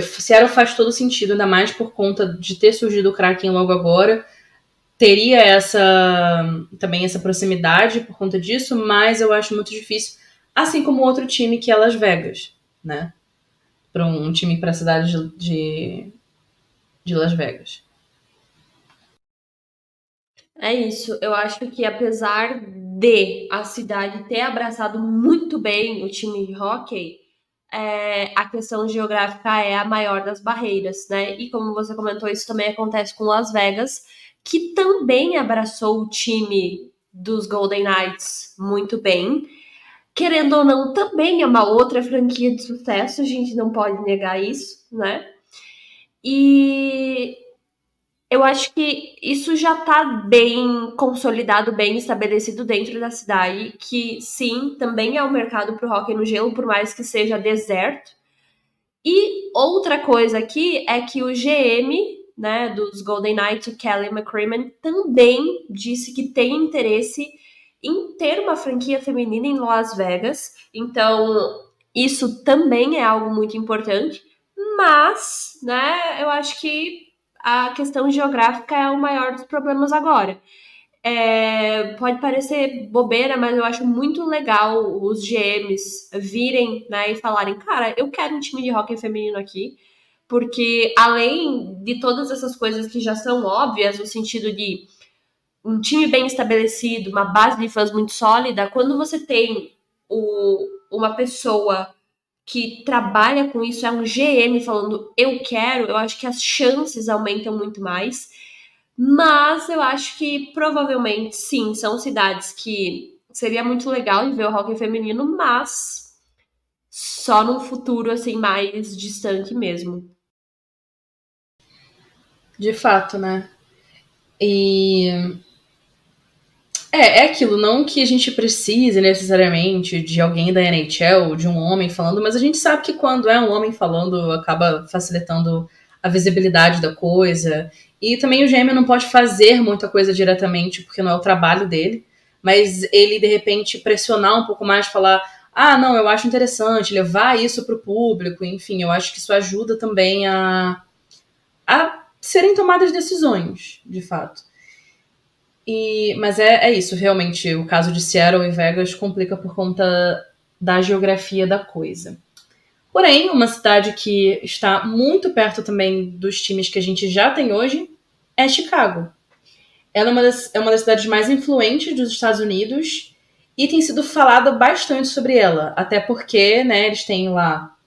Seattle faz todo sentido, ainda mais por conta de ter surgido o Kraken logo agora. Teria também essa proximidade por conta disso, mas eu acho muito difícil, assim como outro time que é Las Vegas, né? Para um time para a cidade de Las Vegas. É isso, eu acho que apesar de a cidade ter abraçado muito bem o time de hóquei, a questão geográfica é a maior das barreiras, né? E como você comentou, isso também acontece com Las Vegas, que também abraçou o time dos Golden Knights muito bem. querendo ou não, também é uma outra franquia de sucesso, a gente não pode negar isso, né? E eu acho que isso já tá bem consolidado, bem estabelecido dentro da cidade, que sim, também é um mercado pro hóquei no gelo, por mais que seja deserto. E outra coisa aqui é que o GM, né, dos Golden Knights, o Kelly McCrimmon, também disse que tem interesse em ter uma franquia feminina em Las Vegas. Então, isso também é algo muito importante. Mas, né, eu acho que a questão geográfica é o maior dos problemas agora. Pode parecer bobeira, mas eu acho muito legal os GMs virem, né, e falarem, cara, eu quero um time de hóquei feminino aqui, porque além de todas essas coisas que já são óbvias, no sentido de um time bem estabelecido, uma base de fãs muito sólida, quando você tem uma pessoa que trabalha com isso, é um GM falando eu quero, eu acho que as chances aumentam muito mais. Mas eu acho que provavelmente sim, são cidades que seria muito legal de ver o hóquei feminino, mas só num futuro assim mais distante mesmo. De fato, né? E é aquilo, não que a gente precise necessariamente de alguém da NHL, de um homem falando, mas a gente sabe que quando é um homem falando, acaba facilitando a visibilidade da coisa. E também o GM não pode fazer muita coisa diretamente, porque não é o trabalho dele, mas ele, de repente, pressionar um pouco mais, falar, não, eu acho interessante, levar isso pro público, enfim, eu acho que isso ajuda também a serem tomadas decisões, de fato. Mas é isso, realmente, o caso de Seattle e Vegas complica por conta da geografia da coisa. Porém, uma cidade que está muito perto também dos times que a gente já tem hoje é Chicago. Ela é uma das cidades mais influentes dos Estados Unidos e tem sido falado bastante sobre ela, até porque, né, eles têm lá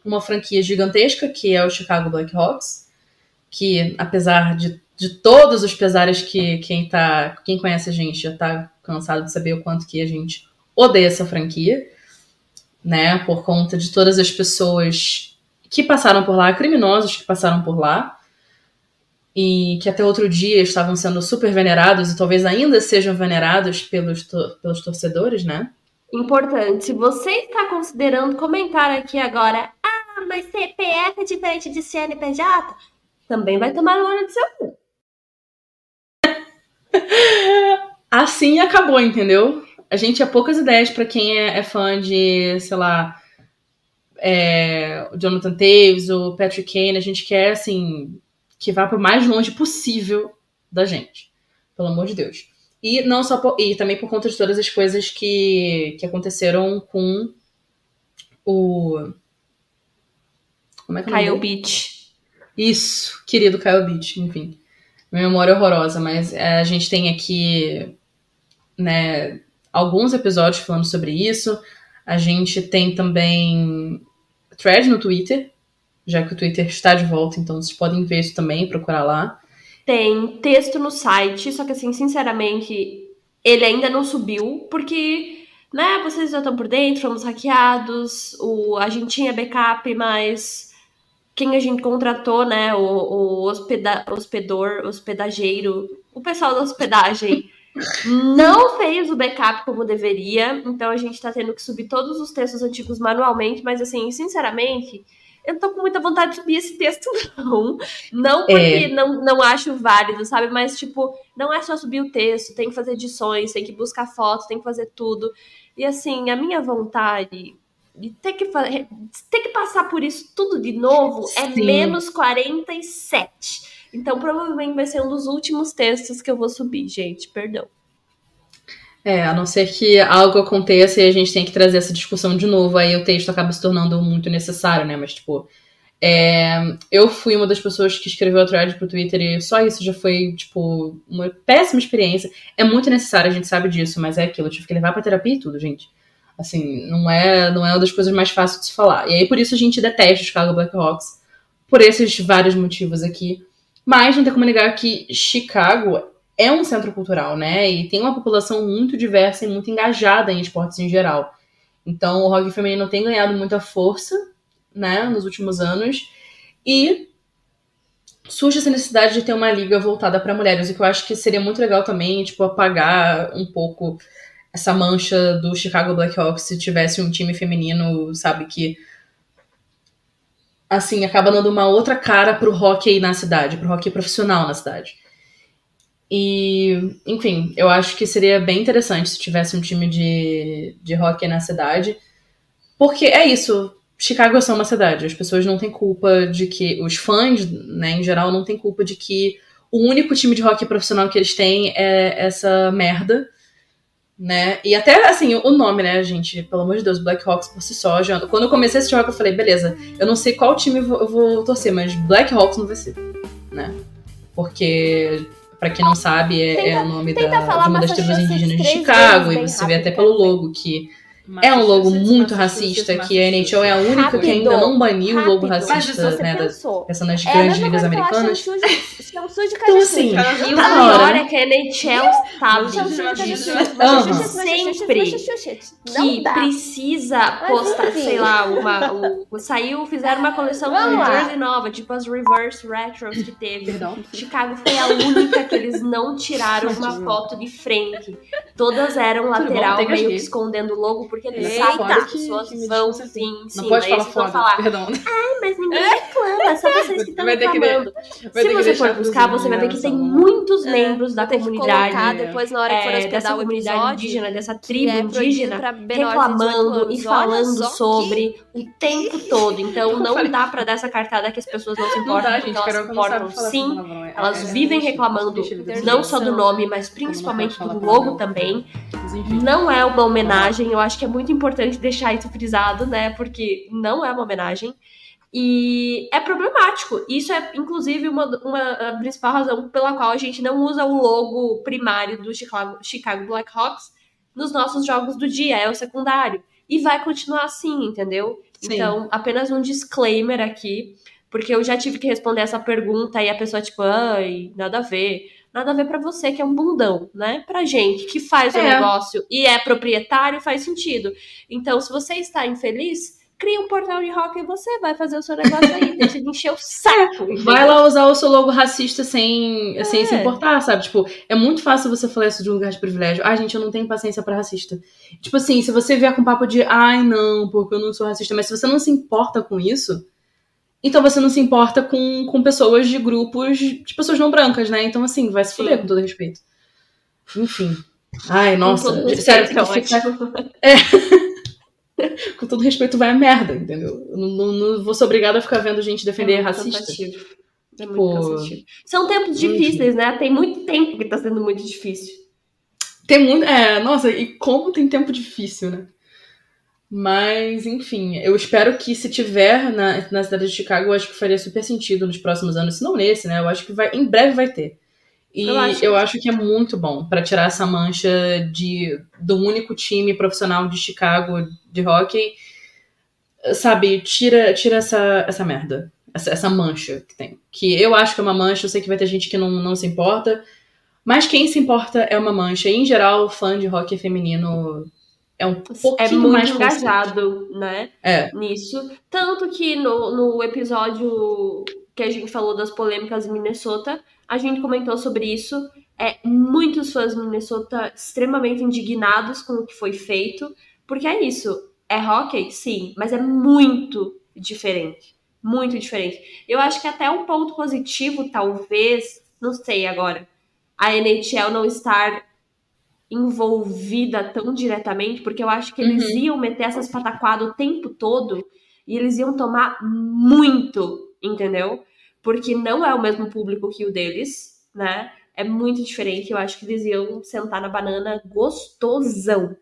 uma franquia gigantesca, que é o Chicago Blackhawks, que apesar de todos os pesares que quem conhece a gente já tá cansado de saber o quanto que a gente odeia essa franquia, né, por conta de todas as pessoas que passaram por lá, criminosos que passaram por lá, e que até outro dia estavam sendo super venerados e talvez ainda sejam venerados pelos torcedores, né? Importante, se você está considerando comentar aqui agora, mas CPF é diferente de CNPJ, também vai tomar no olho do seu cu. Assim acabou, entendeu? A gente tinha poucas ideias pra quem é fã de, sei lá, o Jonathan Toews, o Patrick Kane. A gente quer, assim, que vá pro mais longe possível da gente. Pelo amor de Deus. E não só e também por conta de todas as coisas que aconteceram com o... Como é que é o nome dele? Kyle Beach. Isso, querido Kyle Beach, enfim. Minha memória é horrorosa, mas a gente tem aqui, né, alguns episódios falando sobre isso. A gente tem também thread no Twitter, já que o Twitter está de volta, então vocês podem ver isso também, procurar lá. Tem texto no site, só que assim, sinceramente, ele ainda não subiu, porque, né, vocês já estão por dentro, fomos hackeados, a gente tinha backup, mas quem a gente contratou, né, o hospedageiro, o pessoal da hospedagem não fez o backup como deveria, então a gente tá tendo que subir todos os textos antigos manualmente, mas assim, sinceramente, eu não tô com muita vontade de subir esse texto, não. Não porque não acho válido, sabe? Mas, tipo, não é só subir o texto, tem que fazer edições, tem que buscar fotos, tem que fazer tudo. E assim, a minha vontade de ter que passar por isso tudo de novo é menos 47. Então, provavelmente vai ser um dos últimos textos que eu vou subir, gente. Perdão. A não ser que algo aconteça e a gente tem que trazer essa discussão de novo, aí o texto acaba se tornando muito necessário, né? Mas, tipo, eu fui uma das pessoas que escreveu a thread pro Twitter e só isso já foi, tipo, uma péssima experiência. É muito necessário, a gente sabe disso, mas é aquilo, eu tive que levar pra terapia e tudo, gente. Assim, não é uma das coisas mais fáceis de se falar. E aí, por isso, a gente detesta o Chicago Blackhawks, por esses vários motivos aqui. Mas não tem como negar que Chicago é um centro cultural, né? E tem uma população muito diversa e muito engajada em esportes em geral. Então, o hockey feminino tem ganhado muita força, né, nos últimos anos. E surge essa necessidade de ter uma liga voltada para mulheres, o que eu acho que seria muito legal também, tipo, apagar um pouco essa mancha do Chicago Blackhawks se tivesse um time feminino, sabe, que, assim, acaba dando uma outra cara pro hockey na cidade, pro hockey profissional na cidade. E, enfim, eu acho que seria bem interessante se tivesse um time de hockey na cidade, porque é isso, Chicago é só uma cidade, as pessoas não têm culpa de que, os fãs, né, em geral, não têm culpa de que o único time de hockey profissional que eles têm é essa merda, né, e até, assim, o nome, né, gente, pelo amor de Deus, Blackhawks por si só, já, quando eu comecei a assistir hockey eu falei, beleza, eu não sei qual time eu vou torcer, mas Blackhawks não vai ser, né, porque, pra quem não sabe, é o nome de uma das tribos indígenas de Chicago, e você vê até pelo logo que é um logo muito racista, que a NHL é a única que ainda não baniu o logo racista, né, dessa nas grandes ligas americanas. Então, assim, e o pior é que a NHL sabe disso sempre que precisa postar, sei lá, fizeram uma coleção de jersey nova, tipo as Reverse Retros que teve. Chicago foi a única que eles não tiraram uma foto de frente. Todas eram lateral, meio que escondendo o logo, porque eles sabem que as pessoas vão sim, não pode falar foda, perdão. Ai, mas ninguém reclama, só vocês que estão reclamando. Se você for buscar, você vai ver que tem muitos membros da comunidade, depois na hora que for dessa comunidade indígena, dessa tribo indígena, reclamando e falando sobre o tempo todo. Então não dá pra dar essa cartada que as pessoas não se importam, porque elas se importam sim. Elas vivem reclamando não só do nome, mas principalmente do logo também. Não é uma homenagem, eu acho que é muito importante deixar isso frisado, né? Porque não é uma homenagem. E é problemático. Isso é, inclusive, a principal razão pela qual a gente não usa o logo primário do Chicago Blackhawks nos nossos jogos do dia, é o secundário. E vai continuar assim, entendeu? Sim. Então, apenas um disclaimer aqui, porque eu já tive que responder essa pergunta e a pessoa, tipo, ai, nada a ver. Nada a ver pra você, que é um bundão, né? Pra gente, que faz o negócio e é proprietário, faz sentido. Então, se você está infeliz, cria um portal de rock e você vai fazer o seu negócio aí. Deixa de encher o saco. Vai lá usar o seu logo racista sem se importar, sabe? Tipo, é muito fácil você falar isso de um lugar de privilégio. Ai, gente, eu não tenho paciência pra racista. Tipo assim, se você vier com papo de ai, não, porque eu não sou racista, mas se você não se importa com isso, então você não se importa com pessoas de grupos de pessoas não brancas, né? Então, assim, vai se fuder, com todo respeito. Enfim. Ai, nossa. Sério, com todo respeito, vai a merda, entendeu? Eu não vou ser obrigada a ficar vendo gente defender racista. É muito cansativo. São tempos difíceis, né? Tem muito tempo que tá sendo muito difícil. Tem muito... nossa, e como tem tempo difícil, né? Mas, enfim, eu espero que se tiver na cidade de Chicago, eu acho que faria super sentido nos próximos anos, se não nesse, né? Eu acho que em breve vai ter. E eu acho que é muito bom pra tirar essa mancha do único time profissional de Chicago de hockey. Sabe, tira essa merda, essa mancha que tem. Que eu acho que é uma mancha, eu sei que vai ter gente que não se importa, mas quem se importa é uma mancha. E, em geral, fã de hockey feminino é um pouquinho muito mais engajado, né? Nisso. Tanto que no episódio que a gente falou das polêmicas em Minnesota, a gente comentou sobre isso. Muitos fãs de Minnesota extremamente indignados com o que foi feito. Porque é isso. É hockey? Sim. Mas é muito diferente. Muito diferente. Eu acho que até um ponto positivo, talvez, não sei agora, a NHL não estar envolvida tão diretamente, porque eu acho que eles iam meter essas pataquadas o tempo todo e eles iam tomar muito, entendeu? Porque não é o mesmo público que o deles, né? É muito diferente, eu acho que eles iam sentar na banana gostosão.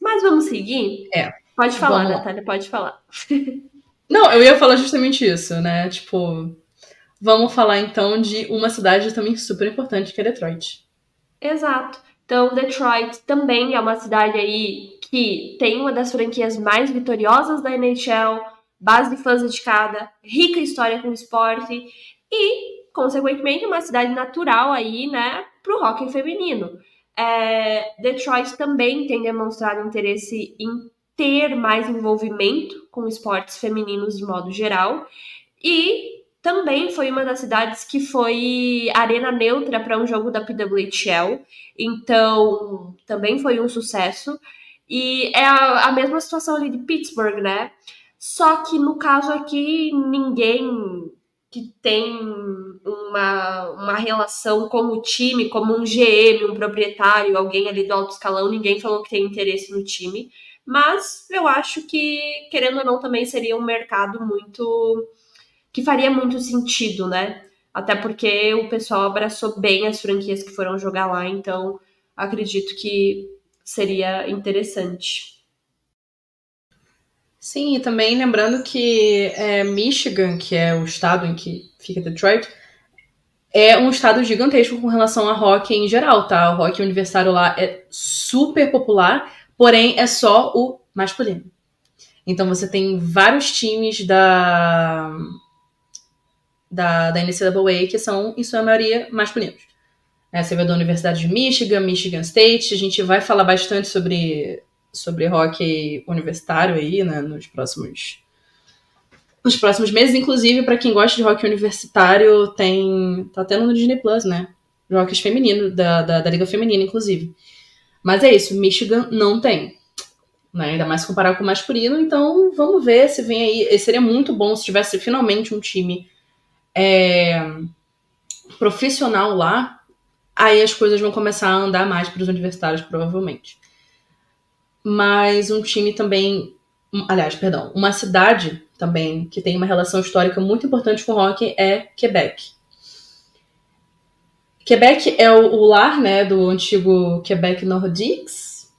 Mas vamos seguir? Pode falar, Natália, pode falar. Não, eu ia falar justamente isso, né? Tipo, vamos falar então de uma cidade também super importante, que é Detroit. Exato. Então, Detroit também é uma cidade aí que tem uma das franquias mais vitoriosas da NHL, base de fãs dedicada, rica história com o esporte e, consequentemente, uma cidade natural aí, né, para o hóquei feminino. Detroit também tem demonstrado interesse em ter mais envolvimento com esportes femininos de modo geral, e também foi uma das cidades que foi arena neutra para um jogo da PWHL, então também foi um sucesso, e é a mesma situação ali de Pittsburgh, né? Só que no caso aqui, ninguém que tem uma relação com o time, como um GM, um proprietário, alguém ali do alto escalão, ninguém falou que tem interesse no time. Mas eu acho que, querendo ou não, também seria um mercado que faria muito sentido, né? Até porque o pessoal abraçou bem as franquias que foram jogar lá, então acredito que seria interessante. Sim, e também lembrando que Michigan, que é o estado em que fica Detroit, é um estado gigantesco com relação a hockey em geral, tá? O hockey universitário lá é super popular, porém é só o masculino. Então você tem vários times da NCAA que são, em sua maioria, masculinos. Você vê da Universidade de Michigan, Michigan State, a gente vai falar bastante sobre hockey universitário aí, né, nos próximos meses. Inclusive, para quem gosta de hockey universitário, tá tendo no Disney Plus, né? Hockey feminino, da Liga Feminina, inclusive. Mas é isso, Michigan não tem. Né? Ainda mais comparar com o masculino, então vamos ver se vem aí. Seria muito bom se tivesse finalmente um time profissional lá, aí as coisas vão começar a andar mais para os universitários, provavelmente. Mas um time também, uma cidade também que tem uma relação histórica muito importante com o hockey é Quebec. Quebec é o lar, né, do antigo Quebec Nordiques,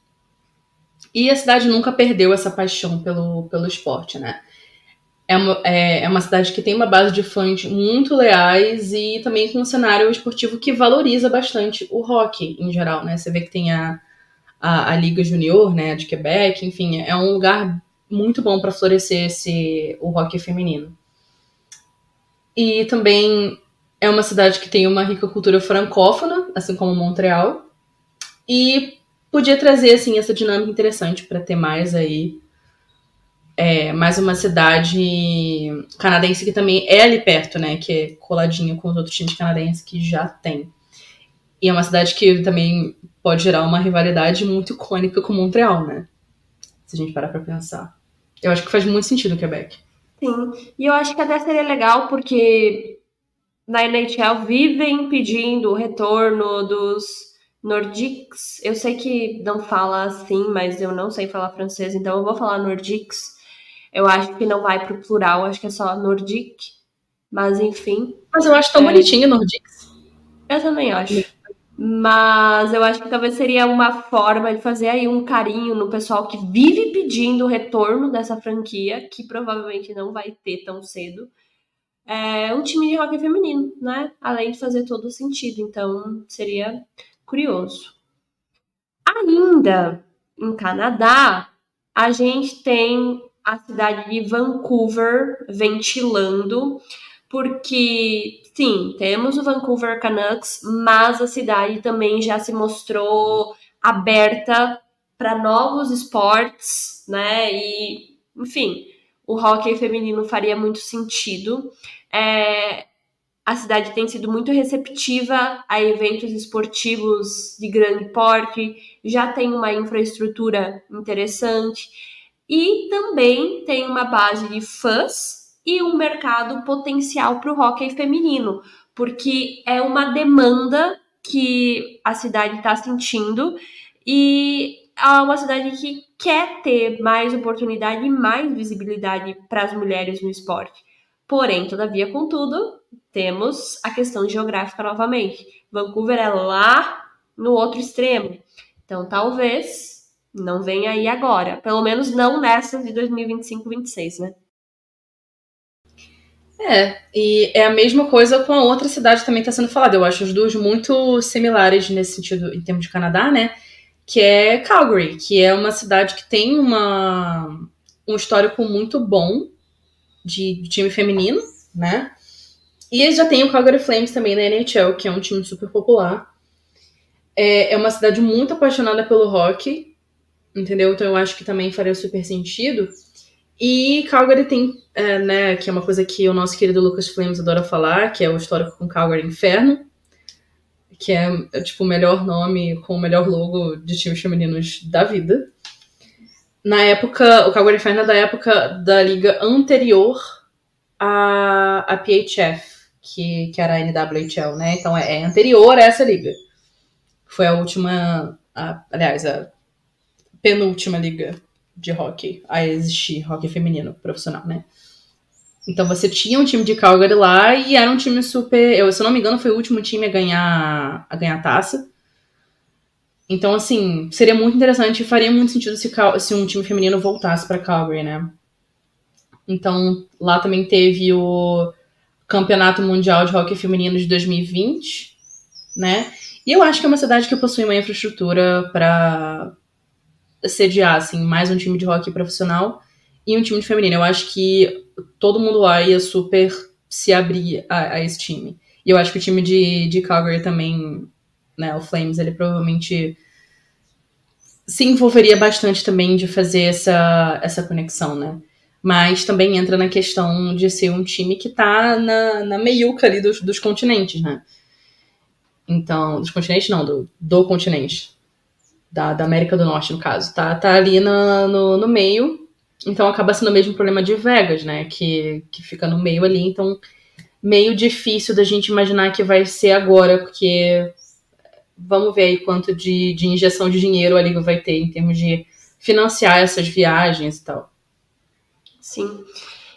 e a cidade nunca perdeu essa paixão pelo esporte, né? É uma cidade que tem uma base de fãs muito leais e também com um cenário esportivo que valoriza bastante o hockey em geral, né? Você vê que tem a Liga Junior, né, de Quebec, enfim, é um lugar muito bom para florescer o hockey feminino. E também é uma cidade que tem uma rica cultura francófona, assim como Montreal, e podia trazer, assim, essa dinâmica interessante para ter mais aí mais uma cidade canadense que também é ali perto, né? Que é coladinha com os outros times canadenses que já tem. E é uma cidade que também pode gerar uma rivalidade muito icônica com Montreal, né? Se a gente parar pra pensar. Eu acho que faz muito sentido o Quebec. Sim, e eu acho que até seria legal porque na NHL vivem pedindo o retorno dos Nordiques. Eu sei que não fala assim, mas eu não sei falar francês, então eu vou falar Nordiques. Eu acho que não vai pro plural, acho que é só Nordic. Mas enfim. Mas eu acho tão bonitinho Nordiques. Eu também acho. Mas eu acho que talvez seria uma forma de fazer aí um carinho no pessoal que vive pedindo o retorno dessa franquia, que provavelmente não vai ter tão cedo. Um time de hockey feminino, né? Além de fazer todo o sentido. Então, seria curioso. Ainda em Canadá, a gente tem a cidade de Vancouver ventilando, porque, sim, temos o Vancouver Canucks, mas a cidade também já se mostrou aberta para novos esportes, né? E, enfim, o hóquei feminino faria muito sentido. A cidade tem sido muito receptiva a eventos esportivos de grande porte, já tem uma infraestrutura interessante e também tem uma base de fãs e um mercado potencial para o hóquei feminino, porque é uma demanda que a cidade está sentindo e é uma cidade que quer ter mais oportunidade e mais visibilidade para as mulheres no esporte. Porém, todavia, contudo, temos a questão geográfica novamente. Vancouver é lá no outro extremo. Então, talvez não venha aí agora. Pelo menos não nessa de 2025-26, né? E é a mesma coisa com a outra cidade que também está sendo falada. Eu acho as duas muito similares nesse sentido, em termos de Canadá, né? Que é Calgary, que é uma cidade que tem um histórico muito bom de time feminino, né? E eles já tem o Calgary Flames também na NHL, que é um time super popular. é uma cidade muito apaixonada pelo hockey, entendeu? Então eu acho que também faria super sentido. E Calgary tem, né, que é uma coisa que o nosso querido Lucas Flames adora falar, que é o histórico com Calgary Inferno, que é tipo o melhor nome com o melhor logo de times femininos da vida. Na época, o Calgary Inferno é da época da liga anterior à PHF, que era a NWHL, né? Então é anterior a essa liga. Foi a última, aliás, a penúltima liga de hockey a existir, hockey feminino profissional, né? Então você tinha um time de Calgary lá e era um time super... se eu não me engano, foi o último time a ganhar a taça. Então, assim, seria muito interessante e faria muito sentido se um time feminino voltasse pra Calgary, né? Então, lá também teve o Campeonato Mundial de Hockey Feminino de 2020, né? E eu acho que é uma cidade que possui uma infraestrutura pra sediar, assim, mais um time de hockey profissional e um time de feminino. Eu acho que todo mundo lá ia super se abrir a esse time. E eu acho que o time de Calgary também, né, o Flames, ele provavelmente se envolveria bastante também de fazer essa conexão, né? Mas também entra na questão de ser um time que tá na meiuca ali dos continentes, né? Então, dos continentes não, do continente. Da América do Norte, no caso. Tá ali no meio. Então acaba sendo o mesmo problema de Vegas, né? Que fica no meio ali. Então, meio difícil da gente imaginar que vai ser agora, porque vamos ver aí quanto de injeção de dinheiro a Liga vai ter em termos de financiar essas viagens e tal. Sim.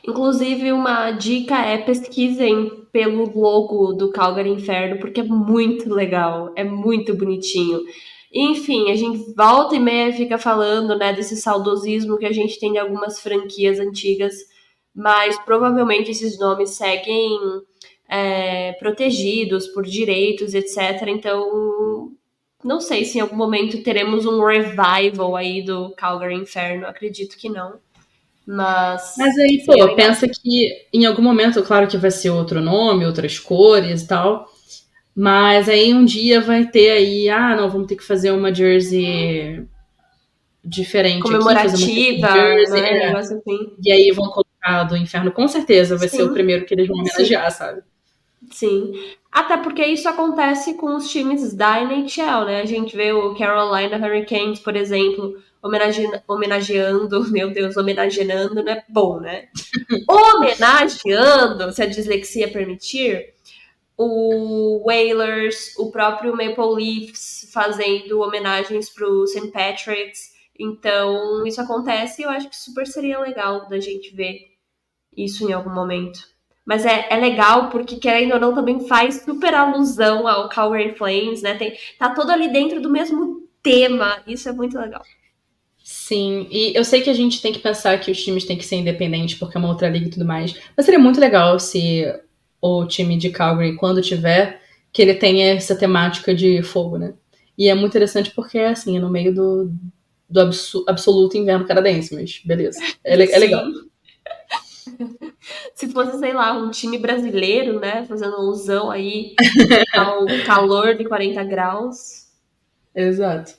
Inclusive, uma dica é pesquisem pelo logo do Calgary Inferno, porque é muito legal, é muito bonitinho. Enfim, a gente volta e meia fica falando, né, desse saudosismo que a gente tem de algumas franquias antigas, mas provavelmente esses nomes seguem protegidos por direitos, etc. Então, não sei se em algum momento teremos um revival aí do Calgary Inferno, acredito que não. Mas aí, pô, pensa que em algum momento, claro que vai ser outro nome, outras cores e tal, mas aí um dia vai ter aí, não, vamos ter que fazer uma jersey diferente comemorativa, aqui, jersey, né? Negócio assim. E aí vão colocar do Inferno, com certeza vai ser o primeiro que eles vão homenagear, sabe? Sim. Até porque isso acontece com os times da NHL, né? A gente vê o Carolina Hurricanes, por exemplo, homenageando, meu Deus, homenageando não é bom, né? Homenageando, se a dislexia permitir, o Whalers, o próprio Maple Leafs fazendo homenagens pro St. Patrick's. Então, isso acontece e eu acho que super seria legal da gente ver isso em algum momento. Mas é legal porque, querendo ou não, também faz super alusão ao Calgary Flames, né? Tá todo ali dentro do mesmo tema. Isso é muito legal. Sim, e eu sei que a gente tem que pensar que os times têm que ser independentes porque é uma outra liga e tudo mais, mas seria muito legal se o time de Calgary, quando tiver, que ele tenha essa temática de fogo, né? E é muito interessante porque, assim, é no meio do absoluto inverno canadense, mas beleza, é legal. Se fosse, sei lá, um time brasileiro, né, fazendo alusão aí ao calor de 40 graus. Exato.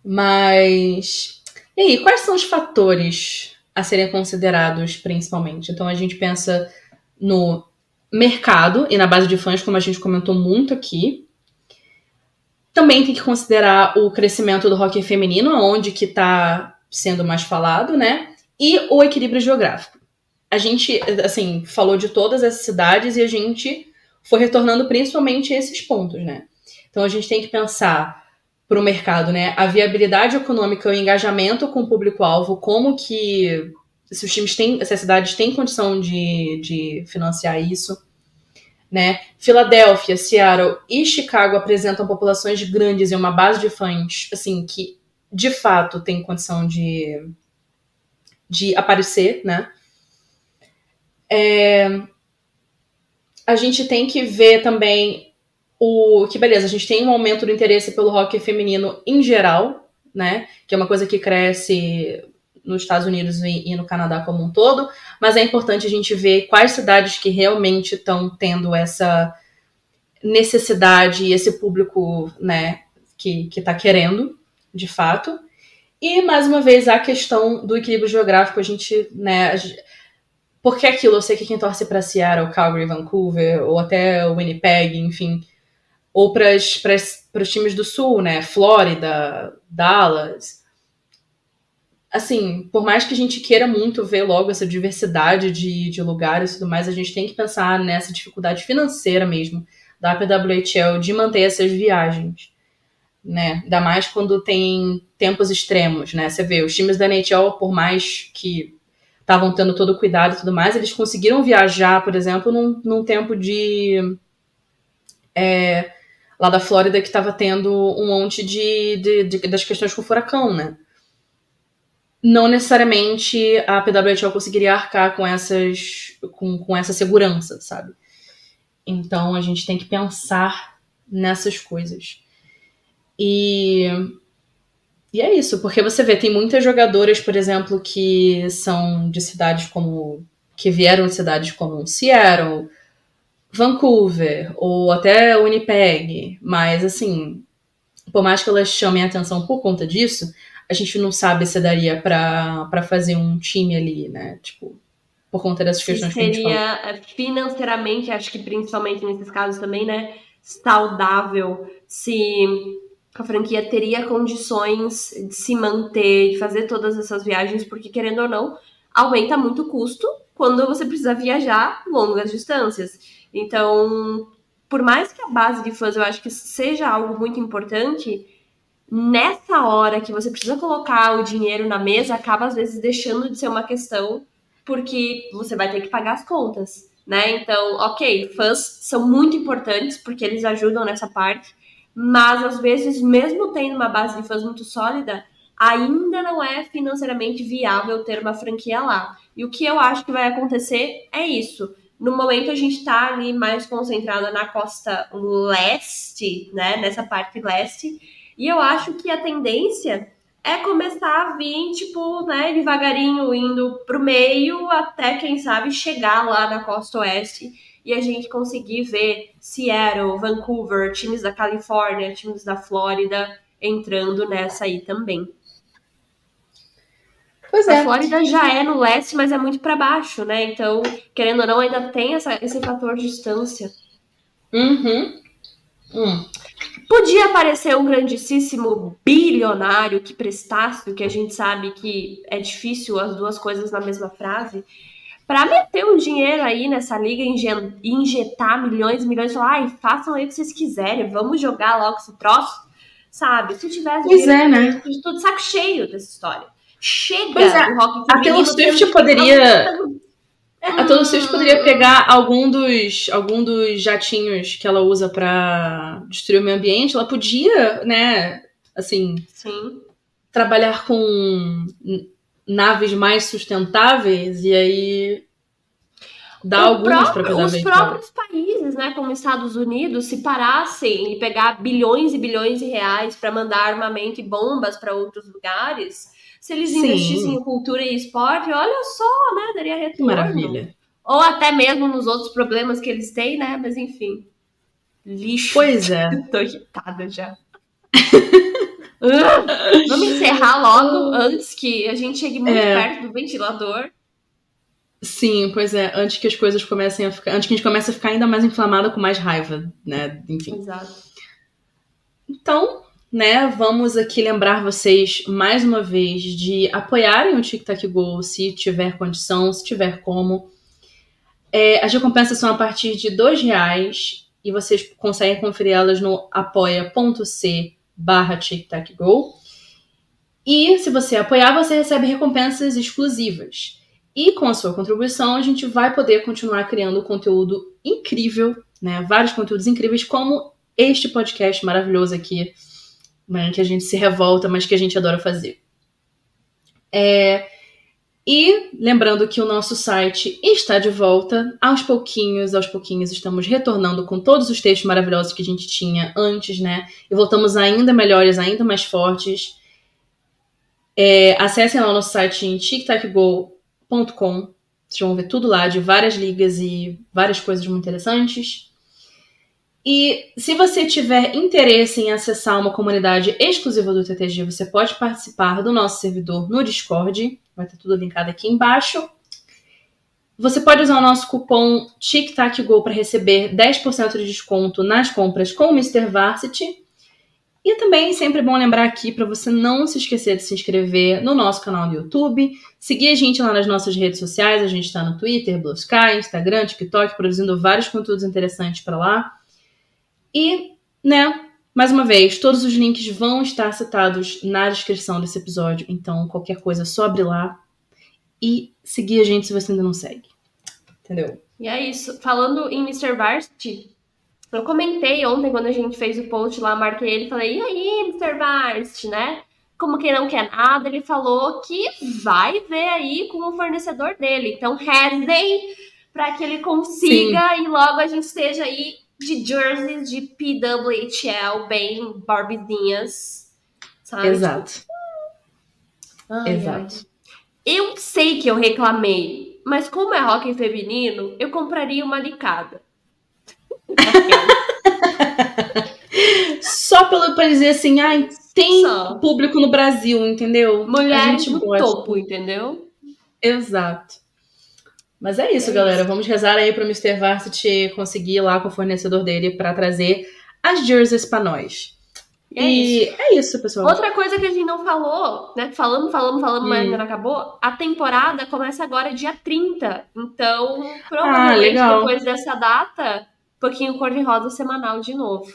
Mas, e aí, quais são os fatores a serem considerados principalmente? Então a gente pensa no mercado e na base de fãs, como a gente comentou muito aqui. Também tem que considerar o crescimento do hockey feminino, onde que está sendo mais falado, né? E o equilíbrio geográfico. A gente, assim, falou de todas essas cidades e a gente foi retornando principalmente a esses pontos, né? Então a gente tem que pensar para o mercado, né? A viabilidade econômica, o engajamento com o público-alvo, como que se os times têm, se as cidades têm condição de financiar isso, né? Filadélfia, Seattle e Chicago apresentam populações grandes e uma base de fãs, assim, que de fato tem condição de aparecer, né? A gente tem que ver também beleza, a gente tem um aumento do interesse pelo hockey feminino em geral, né? Que é uma coisa que cresce nos Estados Unidos e no Canadá como um todo, mas é importante a gente ver quais cidades que realmente estão tendo essa necessidade e esse público, né, que tá querendo, de fato. E, mais uma vez, a questão do equilíbrio geográfico, a gente, né... Porque aquilo, eu sei que quem torce pra Seattle, Calgary, Vancouver, ou até Winnipeg, enfim, ou para os times do Sul, né? Flórida, Dallas. Assim, por mais que a gente queira muito ver logo essa diversidade de lugares e tudo mais, a gente tem que pensar nessa dificuldade financeira mesmo da PWHL de manter essas viagens, né? Ainda mais quando tem tempos extremos, né? Você vê, os times da NHL, por mais que estavam tendo todo o cuidado e tudo mais, eles conseguiram viajar, por exemplo, num tempo lá da Flórida que estava tendo um monte das questões com o furacão, né? Não necessariamente a PWHL conseguiria arcar com essa segurança, sabe? Então a gente tem que pensar nessas coisas. E é isso, porque você vê, tem muitas jogadoras, por exemplo, que são de cidades como... que vieram de cidades como Seattle, Vancouver, ou até Winnipeg, mas assim, por mais que elas chamem a atenção por conta disso, a gente não sabe se daria pra fazer um time ali, né? Tipo, por conta dessas questões que a gente falou. Seria financeiramente, acho que principalmente nesses casos também, né? Saudável, se a franquia teria condições de se manter, de fazer todas essas viagens, porque querendo ou não, aumenta muito o custo quando você precisa viajar longas distâncias. Então, por mais que a base de fãs eu acho que seja algo muito importante, nessa hora que você precisa colocar o dinheiro na mesa, acaba às vezes deixando de ser uma questão, porque você vai ter que pagar as contas, né? Então, ok, fãs são muito importantes porque eles ajudam nessa parte, mas às vezes, mesmo tendo uma base de fãs muito sólida, ainda não é financeiramente viável ter uma franquia lá. E o que eu acho que vai acontecer é isso. No momento a gente tá ali mais concentrada na costa leste, né? Nessa parte leste. E eu acho que a tendência é começar a vir, tipo, né, devagarinho, indo pro meio, até, quem sabe, chegar lá na costa oeste e a gente conseguir ver Seattle, Vancouver, times da Califórnia, times da Flórida entrando nessa aí também. Pois é. A Flórida já é no leste, mas é muito para baixo, né? Então, querendo ou não, ainda tem esse fator de distância. Podia aparecer um grandíssimo bilionário que prestasse, o que a gente sabe que é difícil as duas coisas na mesma frase, para meter um dinheiro aí nessa liga, injetar milhões e milhões, falar, ai, façam aí o que vocês quiserem, vamos jogar logo esse troço, sabe? Se tivesse pois dinheiro, né? eu tô de saco cheio dessa história. Chega do rock a Taylor Swift poderia... A Taylor Swift poderia pegar algum dos jatinhos que ela usa pra destruir o meio ambiente. Ela podia, né, assim, Sim. trabalhar com naves mais sustentáveis e aí dar algumas pra PWHL. Os próprios países, né, como Estados Unidos, se parassem e pegar bilhões e bilhões de reais pra mandar armamento e bombas pra outros lugares... Se eles investissem em cultura e esporte, olha só, né? Daria retorno. Que maravilha. Ou até mesmo nos outros problemas que eles têm, né? Mas enfim. Lixo. Pois é. Tô irritada já. Vamos encerrar logo, antes que a gente chegue muito perto do ventilador. Sim, pois é. Antes que as coisas comecem a ficar... Antes que a gente comece a ficar ainda mais inflamada com mais raiva, né? Enfim. Exato. Então... né, vamos aqui lembrar vocês mais uma vez de apoiarem o Tic Tac Go se tiver condição, se tiver como. As recompensas são a partir de R$2 e vocês conseguem conferir elas no apoia.c/TicTacGo. E se você apoiar, você recebe recompensas exclusivas. E com a sua contribuição, a gente vai poder continuar criando conteúdo incrível, né, vários conteúdos incríveis, como este podcast maravilhoso aqui, que a gente se revolta, mas que a gente adora fazer. E lembrando que o nosso site está de volta. Aos pouquinhos estamos retornando com todos os textos maravilhosos que a gente tinha antes, né? E voltamos ainda melhores, ainda mais fortes. Acessem lá o nosso site em tictacgo.com. Vocês vão ver tudo lá, de várias ligas e várias coisas muito interessantes. E se você tiver interesse em acessar uma comunidade exclusiva do TTG, você pode participar do nosso servidor no Discord. Vai estar tudo linkado aqui embaixo. Você pode usar o nosso cupom TICTACGO para receber 10% de desconto nas compras com o Mr. Varsity. E também sempre é bom lembrar aqui para você não se esquecer de se inscrever no nosso canal do YouTube, seguir a gente lá nas nossas redes sociais. A gente está no Twitter, Blue Sky, Instagram, TikTok, produzindo vários conteúdos interessantes para lá. E, mais uma vez, todos os links vão estar citados na descrição desse episódio. Então, qualquer coisa, só abrir lá e seguir a gente se você ainda não segue. Entendeu? E é isso. Falando em Mr. Varsity, eu comentei ontem quando a gente fez o post lá, marquei ele e falei, e aí, Mr. Varsity, né? Como quem não quer nada, ele falou que vai ver aí com o fornecedor dele. Então, rezem para que ele consiga e logo a gente esteja aí de jerseys de PWHL bem barbizinhas, sabe? Exato. Exato. Eu sei que eu reclamei, mas como é hóquei feminino, eu compraria uma licada. Só pra dizer assim, tem público no Brasil, entendeu? Mulheres no topo, entendeu? Exato. Mas é isso, galera. Vamos rezar aí pro Mr. Varsity conseguir ir lá com o fornecedor dele pra trazer as jerseys pra nós. É isso, pessoal. Outra coisa que a gente não falou, né? Falamos, mas ainda não acabou. A temporada começa agora dia 30. Então, provavelmente depois dessa data, um pouquinho cor-de-rosa semanal de novo.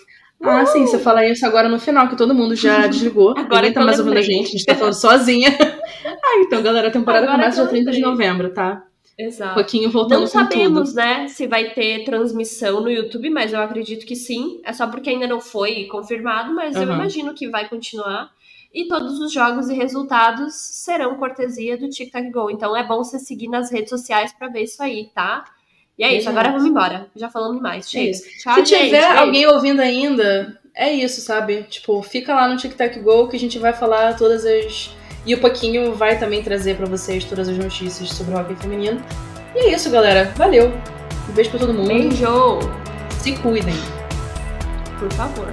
Sim, você fala isso agora no final, que todo mundo já desligou. Agora ninguém tá mais ouvindo a gente tá falando sozinha. Então, galera, a temporada começa dia 30 de novembro, tá? Exato. Um pouquinho voltando não com tudo. Não sabemos, né, se vai ter transmissão no YouTube, mas eu acredito que sim. É só porque ainda não foi confirmado, mas eu imagino que vai continuar. E todos os jogos e resultados serão cortesia do TICTACGO. Então é bom você seguir nas redes sociais pra ver isso aí, tá? E é isso, agora vamos embora. Já falamos demais. Chega. Tchau, se tiver alguém ouvindo ainda, é isso, sabe? Tipo, fica lá no TICTACGO que a gente vai falar todas as... E o Pouquinho vai também trazer pra vocês todas as notícias sobre o hóquei feminino. E é isso, galera. Valeu. Um beijo pra todo mundo. Beijo. Se cuidem. Por favor.